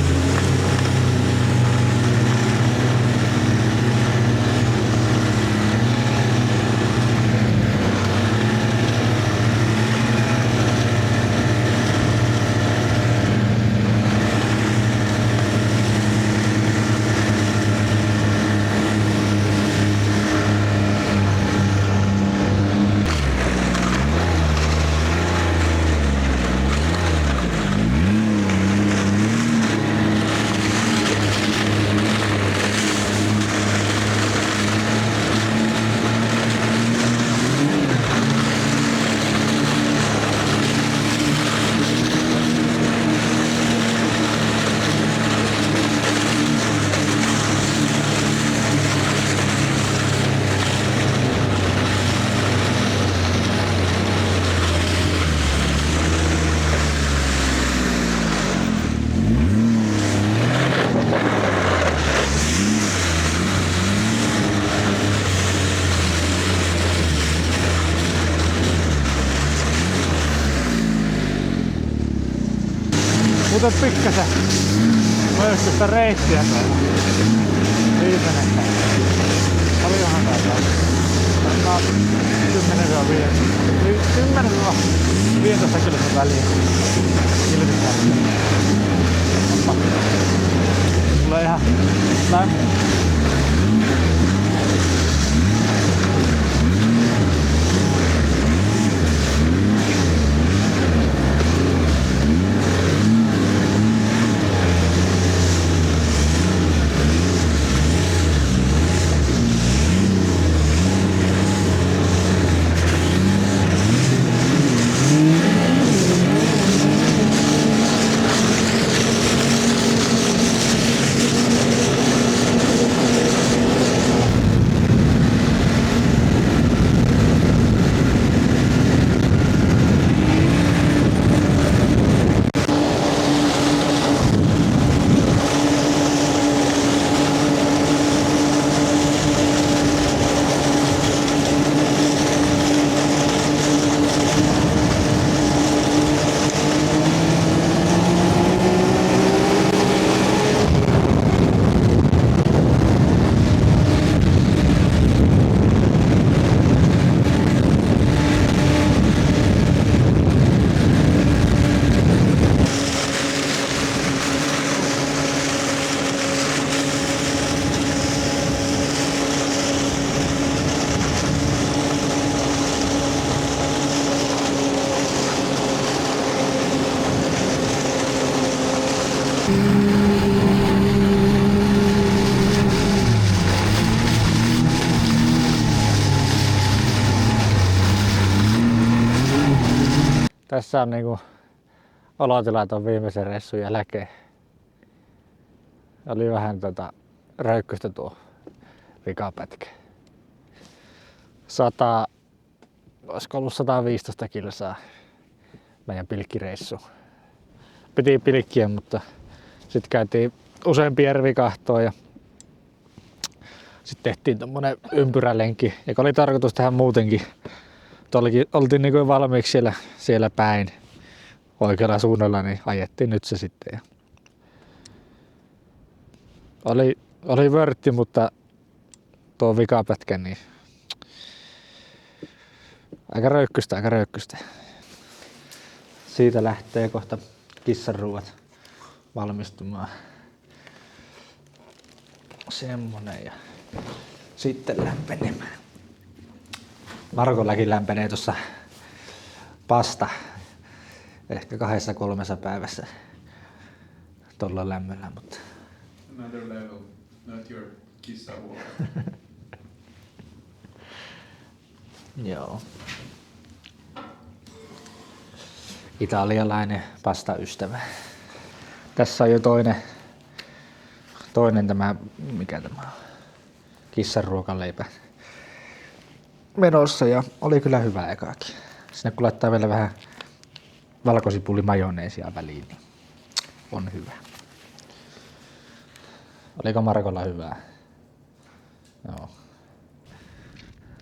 nyt on pikkasen möyskystä reittiä tuolla. Viimeinen. Paljonhan täällä on? Varmaan 10-15 kilsan väliin. Tulee ihan lämmin. Tässä on niinku olotila ton viimeisen reissun jälkeen. Oli vähän röykkystä tuo vikapätkä. Olisiko ollut 115 kilsaa meidän pilkkireissu. Piti pilkkiä, mutta sitten käytiin useampia järvikahtoon ja sitten tehtiin tommonen ympyrälenki, joka oli tarkoitus tehdä muutenkin. Oltiin niinku valmiiksi siellä päin oikealla suunnalla, niin ajettiin nyt se sitten. Ja oli vörtti, mutta tuo vikapätkä niin aika röykkystä. Siitä lähtee kohta kissanruuat valmistumaan. Semmonen ja sitten lämpenemään. Markollakin lämpenee tuossa pasta ehkä 2-3 päivässä tuolla lämmöllä, mutta Another level, not your kissaruoka. joo. Italialainen pastaystävä. Tässä on jo toinen tämä, mikä tämä on, kissanruokaleipä menossa ja oli kyllä hyvä ekaakin. Sinne kun laittaa vielä vähän valkosipuli-majoneesia väliin, niin on hyvä. Oliko Markolla hyvää? Joo.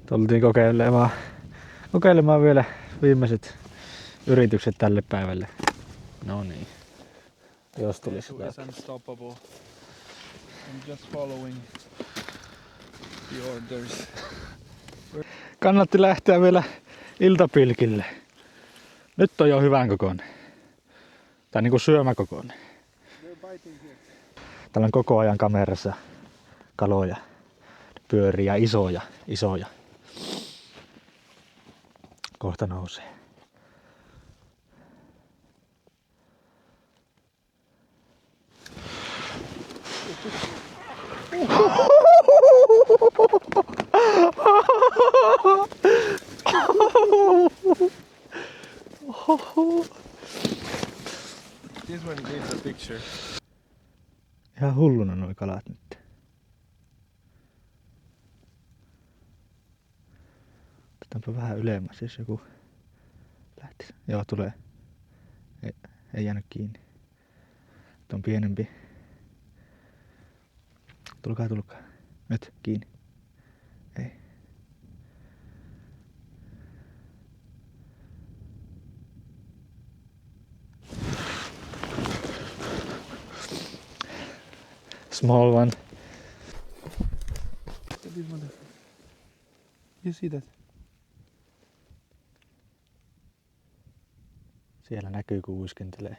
Tultiin kokeilemaan vielä viimeiset yritykset tälle päivälle. No niin. Jos tulisi It's unstoppable. I'm just following the orders. Kannatti lähteä vielä iltapilkille. Nyt on jo hyvän kokoinen. Tai niinku syömäkokoinen. Täällä on koko ajan kamerassa kaloja, pyörii ja isoja. Kohta nousee. This one needs a picture. Ihan hulluna nuo kalat nyt. Otetaanpa vähän ylemmäs, jos joku lähtisi. Joo, tulee. Ei jäänyt kiinni. Nyt on pienempi. Tulkaa. Nyt kiinni. Ei. small one. This motherfucker. You see that? Siellä näkyy kun uiskentelee.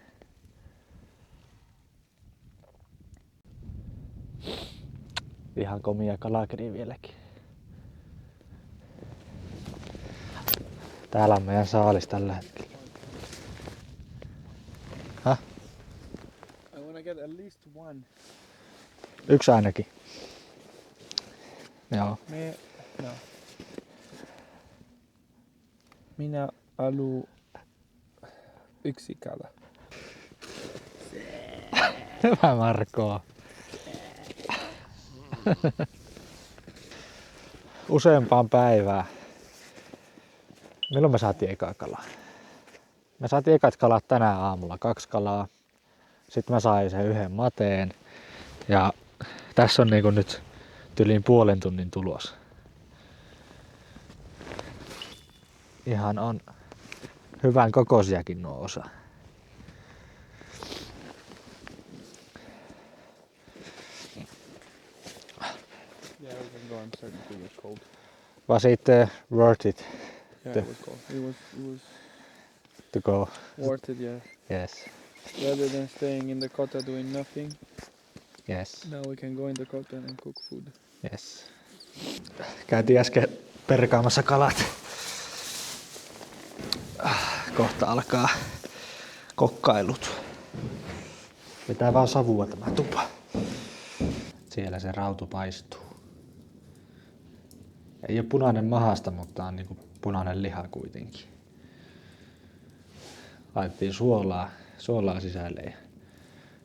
Ihan komia kalakeri vieläkin. Täällä on meidän saalis tällä hetkellä. Häh? I wanna get at least one. Yksi ainakin. Joo. No. Minä alu yksi kala. Hyvä Marko. Useampaan päivään. Milloin me saatiin ekaa kalaa? Me saatiin ekat kalat tänään aamulla, 2 kalaa. Sitten mä sain sen yhden mateen. Ja tässä on niinku nyt tyliin puolen tunnin tulos. Ihan on hyvän kokoisiakin nuo osa. Yeah, we can go. I'm starting to get cold. Was it worth it Yeah, The- it was cold. It was to go? worth it, yeah. Yes. Rather than staying in the kota doing nothing, Yes. now we can go in the kota and cook food. Yes. Käytiin äsken perkaamassa kalat. Kohta alkaa kokkailut. Pitää vaan savua tämä tupa. Siellä se rautu paistuu. Ei ole punainen mahasta, mutta on niinku punainen liha kuitenkin. Laitettiin suolaa sisälle ja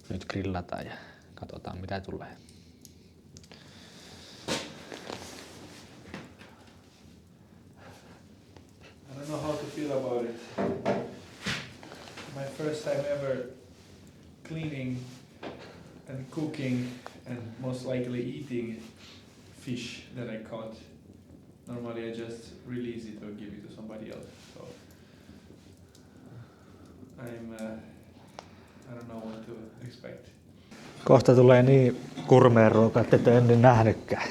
nyt grillataan ja katsotaan mitä tulee. I don't know how to feel about it. My first time ever cleaning and cooking and most likely eating fish that I caught. Normally I just release it or give it to somebody else. So I don't know what to expect. Kohta tulee niin kurmeen ruoka, että ette ennen nähnytkään.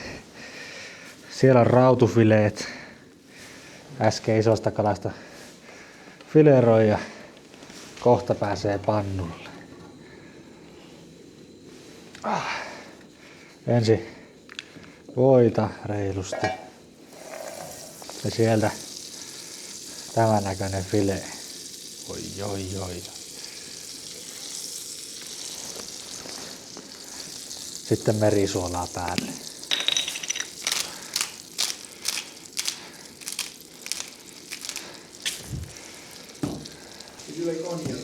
Siellä on rautufileet. Äsken isosta kalasta fileroi ja kohta pääsee pannulle. Ensin voita reilusti. Ja sieltä tämän näköinen filee. Oi. Sitten merisuolaa päälle. Did you like onion?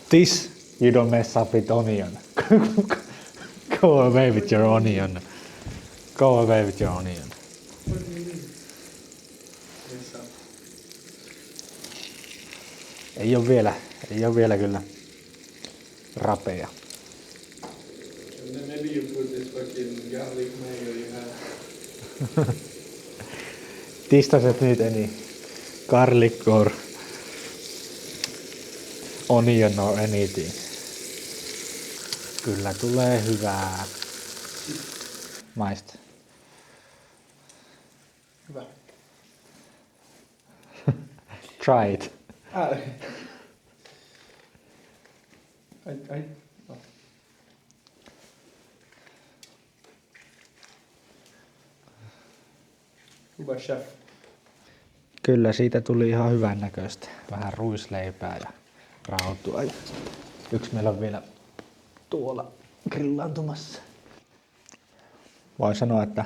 This you don't mess up with onion. Go away with your onion. Go away with your onion. What do you mean? Yes, Ei oo vielä kyllä rapea. and then maybe you put this fucking garlic mayo you have. This doesn't need any garlic or onion or anything. Kyllä tulee hyvää. Maista. Hyvä. Try it. No. Hyvä chef. Kyllä siitä tuli ihan hyvän näköistä. Vähän ruisleipää ja rautua. Ja yksi meillä on vielä tuolla grillaantumassa. Voin sanoa, että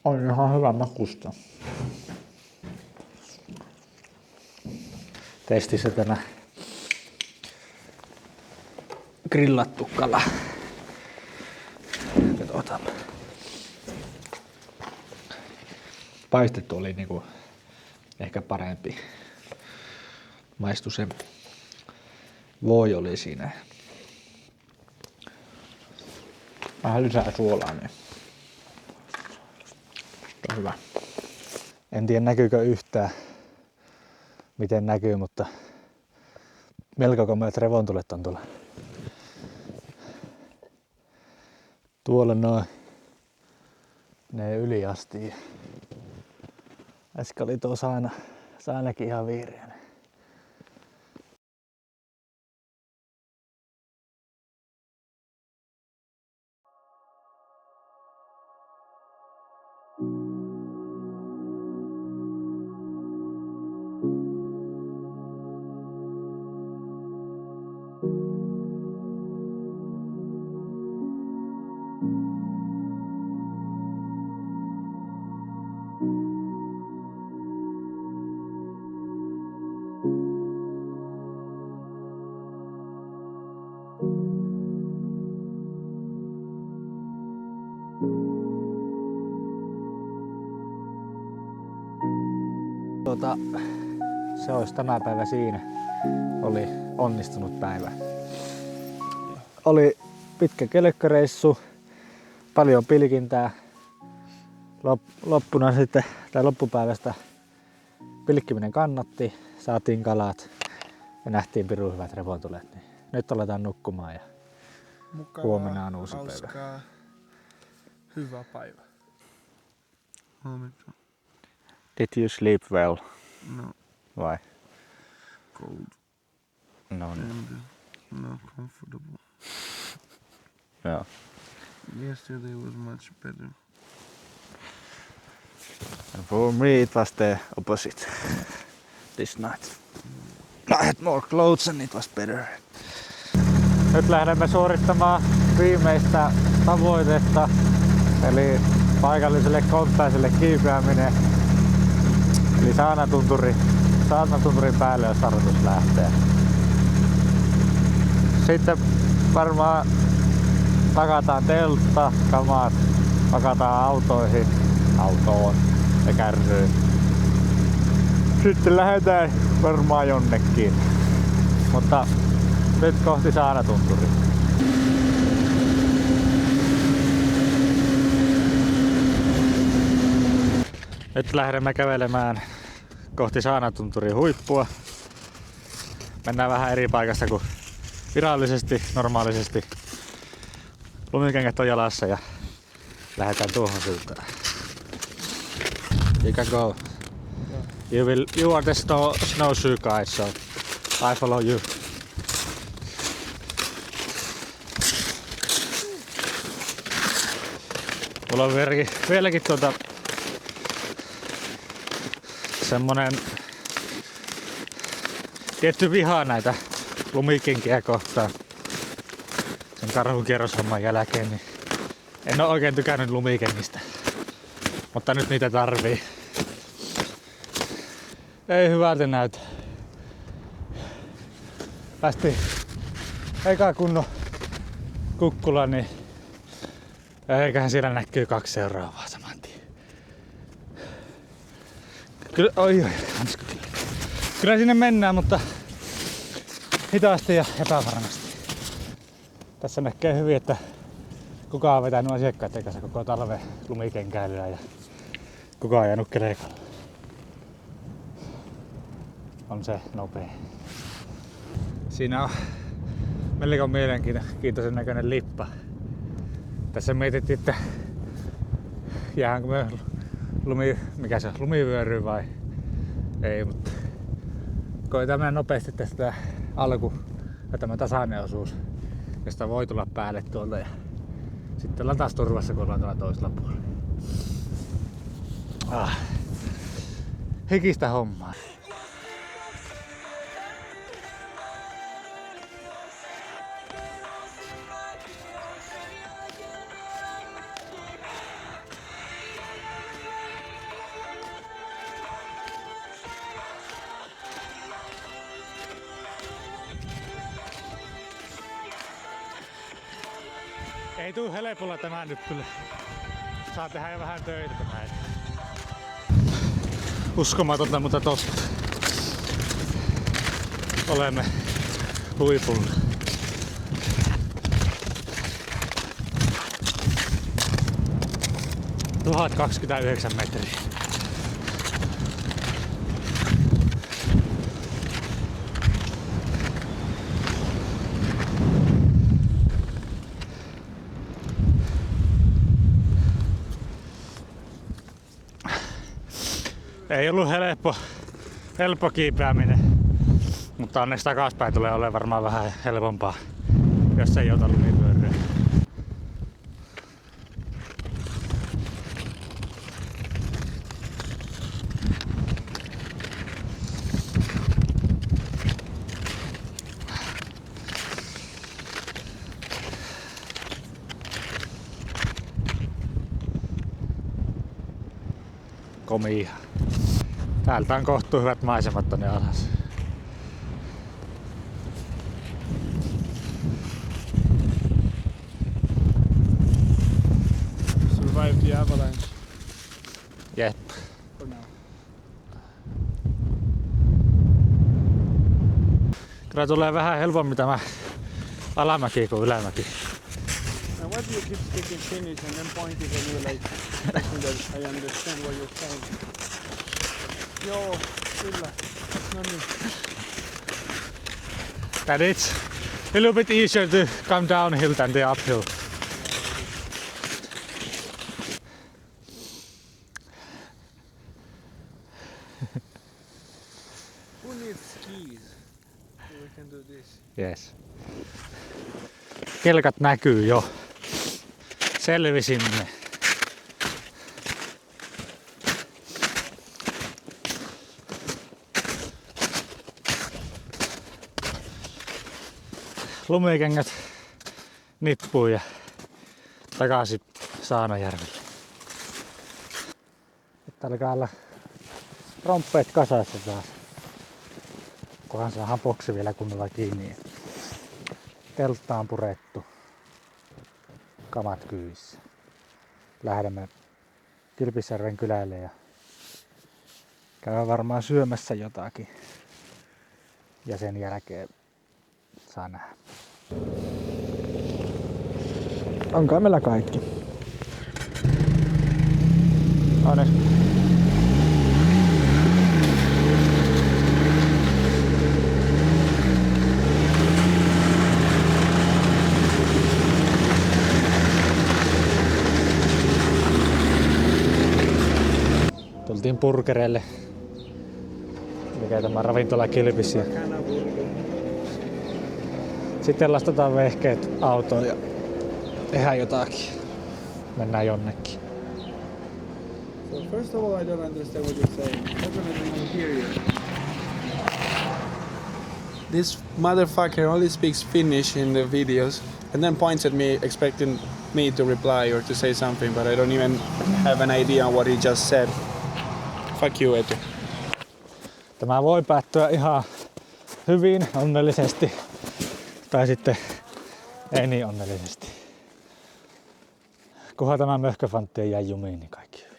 on ihan hyvä makusta. Testissä tämä grillattu kala. Katsotaan. Paistettu oli niinku ehkä parempi. Maistui se voi oli siinä. Vähän lisää suolaa, niin on hyvä. En tiedä näkyykö yhtään, miten näkyy, mutta melko komeat revontulet on tuolla Tuolla noin ne yli asti. Äsken oli tuossa ainakin ihan vihreänä. Se olisi tämä päivä siinä. Oli onnistunut päivä. Oli pitkä kelkkareissu, paljon pilkintää. Loppuna sitten, tai loppupäivästä pilkkiminen kannatti, saatiin kalat ja nähtiin pirun hyvät revontulet. Niin nyt aletaan nukkumaan ja huomenna on uusi päivä. Hyvä päivä. Huomenta. Did you sleep well? No, Why? cold No. and not comfortable. Yeah. Yesterday was much better. And for me it was the opposite this night. I had more clothes and it was better. Nyt lähdemme suorittamaan viimeistä tavoitetta, eli paikalliselle konttaiselle kiipeäminen. Eli Saarnatunturin päälle on tarkoitus lähteä. Sitten varmaan pakataan teltta, kamat, pakataan autoon ja kärryyn. Sitten lähdetään varmaan jonnekin. Mutta nyt kohti Saarnatunturia. Nyt lähdemme kävelemään kohti Saarnatunturin huippua. Mennään vähän eri paikasta kuin virallisesti, normaalisesti. Lumikengät on jalassa ja lähdetään tuohon siltaan. You can go. You are the snowshoe guy, so I follow you. Mulla on vieläkin semmonen tietty viha näitä lumikenkiä kohtaan. Sen karhunkierroshomman jälkeen niin en oo oikein tykännyt lumikengistä. Mutta nyt niitä tarvii. Ei hyvältä näytä. Päästiin eka kunnon kukkula, niin eiköhän siellä näkyy 2 seuraavaa saman tien. Kyllä, kyllä sinne mennään, mutta hitaasti ja epävarmasti. Tässä näkee hyvin, että kukaan on vetänyt asiakkaiden kanssa koko talven lumikenkäilyä ja kukaan on jäänyt kelekalla. On se nopea. Siinä on melko mielenkiintoisen näköinen lippa. Tässä mietittiin, että jäänkö me lumivyöryyn vai ei, mutta koetaan mennä nopeasti tästä tämä tasainen osuus, josta voi tulla päälle tuolta ja sitten ollaan taas turvassa, kun ollaan tuolla toisella puolella. Hikistä hommaa. Ei tuu helpolla tämä nyt kyllä. Saa tehdä jo vähän töitä tämä. Uskomatonta, mutta tosta. Olemme huipulla. – 1029 metriä. Ei ollut helppo kiipeäminen, mutta onneksi takaspäin tulee olemaan varmaan vähän helpompaa, jos ei ota lumipyöryä. Komia. Täältä on kohtuu hyvät maisemat tonne alas. Survived the avalanche Jep. for now. Kyllä tulee vähän helpommin tämä alamäki kuin ylämäki. Now why do you keep speaking Finnish and then pointing at me like that I understand what you're saying? Joo, kyllä. No niin. That it's a little bit easier to come downhill than the uphill. Who needs skis? We can do this. Yes. Kelkat näkyy jo. Selvisimme. Lumikengät nippuu ja takaisin Saanajärvelle. Nyt alkaa olla romppeet kasassa taas. Kunhan saadaan boksi vielä kunnolla kiinni. Teltta on purettu. Kamat kyyvissä. Lähdemme Kilpisjärven kylälle ja käydään varmaan syömässä jotakin. Ja sen jälkeen saa nähdä. Onko meillä kaikki? Onneksi. Tultiin Burgerelle. Mikä tämä ravintola Kilpissä. Sitten lastataan vehkeet autoon ja tehdään jotakin. Mennään jonnekin. So first of all, I don't understand what you're saying. How can I hear you? This motherfucker only speaks Finnish in the videos and then points at me expecting me to reply or to say something, but I don't even have an idea on what he just said. Fuck you, Etu. Tämä voi päättyä ihan hyvin, onnellisesti. Tai sitten ei niin onnellisesti. Kunhan tämä möhköfantti ei jää jumiin, niin kaikki hyvin.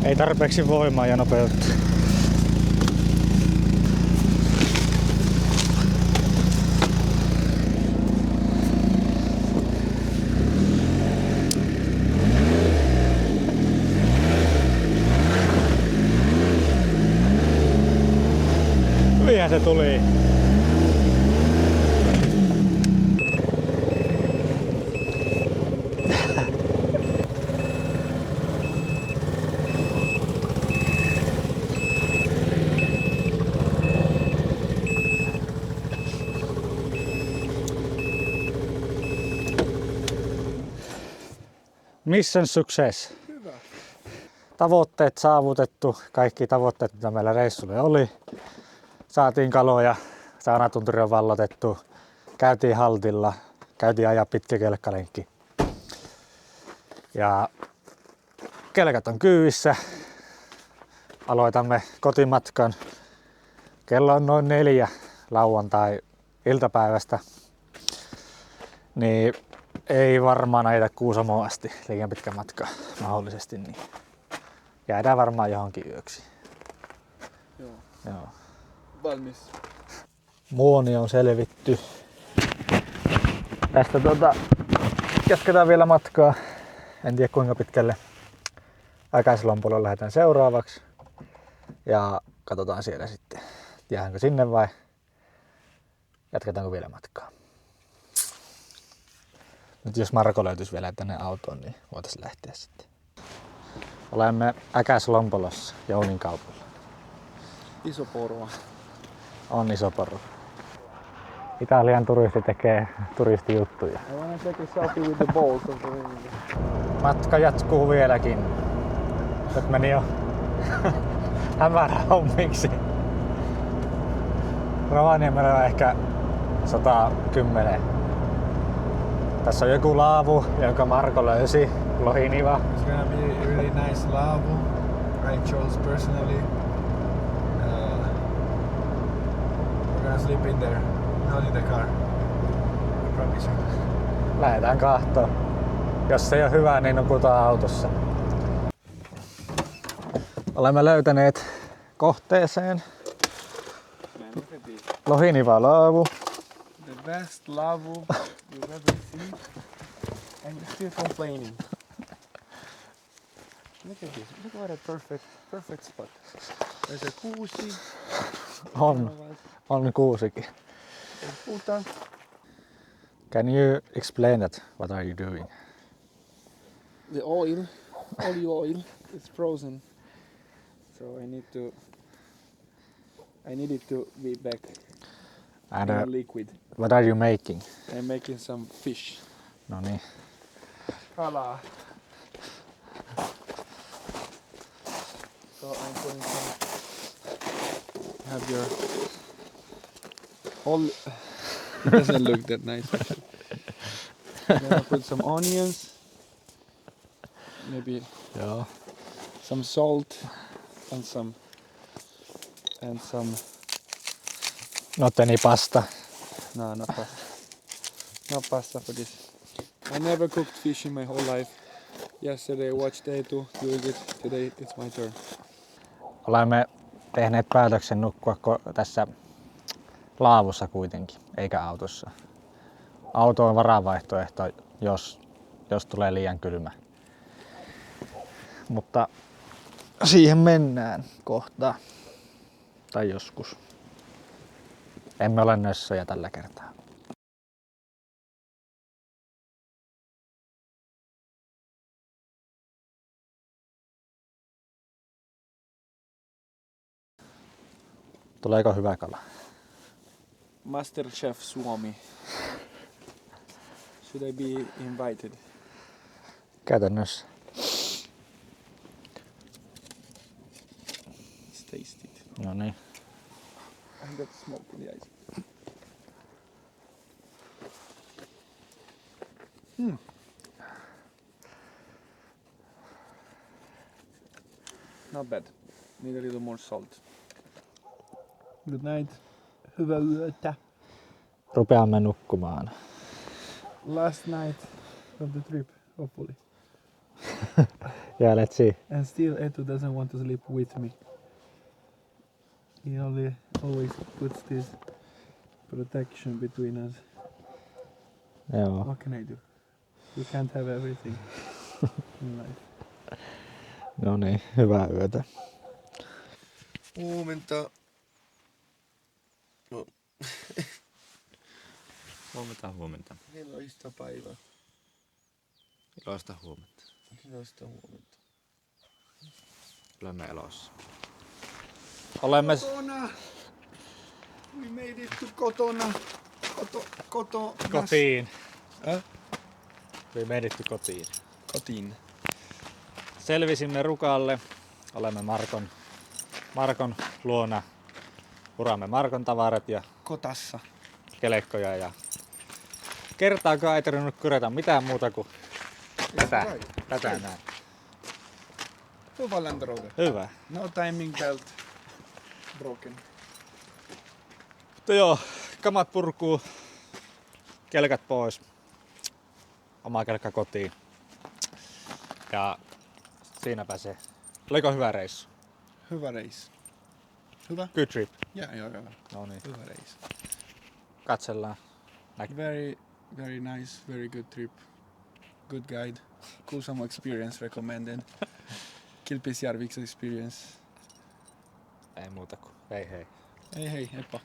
Ei tarpeeksi voimaa ja nopeutta. Hyvinhän se tuli. Mission success. Hyvä. Tavoitteet saavutettu, kaikki tavoitteet mitä meillä reissulle oli. Saatiin kaloja, saunatunturi on vallotettu, käytiin haltilla, käytiin ajaa pitkä kelkkalenkki. Ja kelkat on kyyvissä. Aloitamme kotimatkan. Kello on noin 4 lauantai-iltapäivästä. Niin ei varmaan ajeta Kuusamoon asti, liian pitkä matka mahdollisesti. Niin jäädään varmaan johonkin yöksi. Joo. Joo. Valmis. Muoni on selvitty. Tästä jatketaan vielä matkaa. En tiedä kuinka pitkälle Äkäslompolle lähdetään seuraavaksi. Ja katsotaan siellä sitten, jäänkö sinne vai jatketaanko vielä matkaa. Nyt jos Marko löytyisi vielä tänne autoon, niin voitaisiin lähteä sitten. Olemme Äkäslompolossa Jounin kaupalla. Iso porua. On iso poru. Italian turisti tekee turistijuttuja. I wanna take a selfie with the balls of the ring. Matka jatkuu vieläkin. Nyt meni jo hämärähommiksi. Rovaniemellä on ehkä 110. Tässä on joku laavu, jonka Marko löysi. Lohiniva. It's gonna be a really nice laavu. I chose personally. We're gonna sleep in there, not in the car. I promise you. Lähdetään kahtoon. Jos se ei ole hyvä, niin nukutaan autossa. Olemme löytäneet kohteeseen. Man, look at this. Lohiniva laavu. The best laavu you've ever seen. And you're still complaining. Look at this. Look what a perfect spot. There's a kuusi. On kuusikin. Puta. Can you explain that? What are you doing? The olive oil, is frozen. So I need it to be back And in liquid. what are you making? I'm making some fish. No niin. Kalaa. So I'm putting some. Have your. It doesn't look that nice. Actually. Then I put some onions. Maybe Joo. some salt and some. Not any pasta. No, not pasta. Not pasta for this. I never cooked fish in my whole life. Yesterday I watched Eetu doing it. Today it's my turn. Olemme tehneet päätöksen nukkua tässä laavussa kuitenkin, eikä autossa. Auto on varavaihtoehto, jos tulee liian kylmä. Mutta siihen mennään kohta. Tai joskus. Emme ole nössöjä tällä kertaa. Tuleeko hyvä kala? Masterchef Suomi. Should I be invited? Käytännössä. Let's taste it. No niin. I got smoke in the eyes. Not bad. Need a little more salt. Good night. Hyvää yötä. Rupeamme nukkumaan. Last night of the trip, hopefully. Yeah, let's see. And still Eetu doesn't want to sleep with me. He always puts this protection between us. Joo. What can I do? You can't have everything in life. No niin, hyvää yötä. Huomenta. No, Huomenta. iloista päivää. Iloista huomenta. Iloista huomenta. Olemme elossa. Olemme Kotona! We made it to kotona. kotiin. We made it kotiin. Kotiin. Selvisimme Rukalle. Olemme Markon luona. Puramme Markon tavarat ja Kotassa. kelekkoja ja kertaakaan ei tarvinnut kyrata mitään muuta kuin tätä näin. Hyvä Land Rover. Hyvä. No timing belt broken. Mutta joo, kamat purkuu, kelkat pois, oma kelkka kotiin. Ja siinäpä se. Oliko hyvä reissu? Hyvä reissu. Hyvä. Good trip. Joo. No niin. Hyvä reissu. Katsellaan. Very nice, very good trip. Good guide. Kuusamo experience recommended. Kilpisjärviks experience. Ei muuta kuin hei hei. Hei, heippa.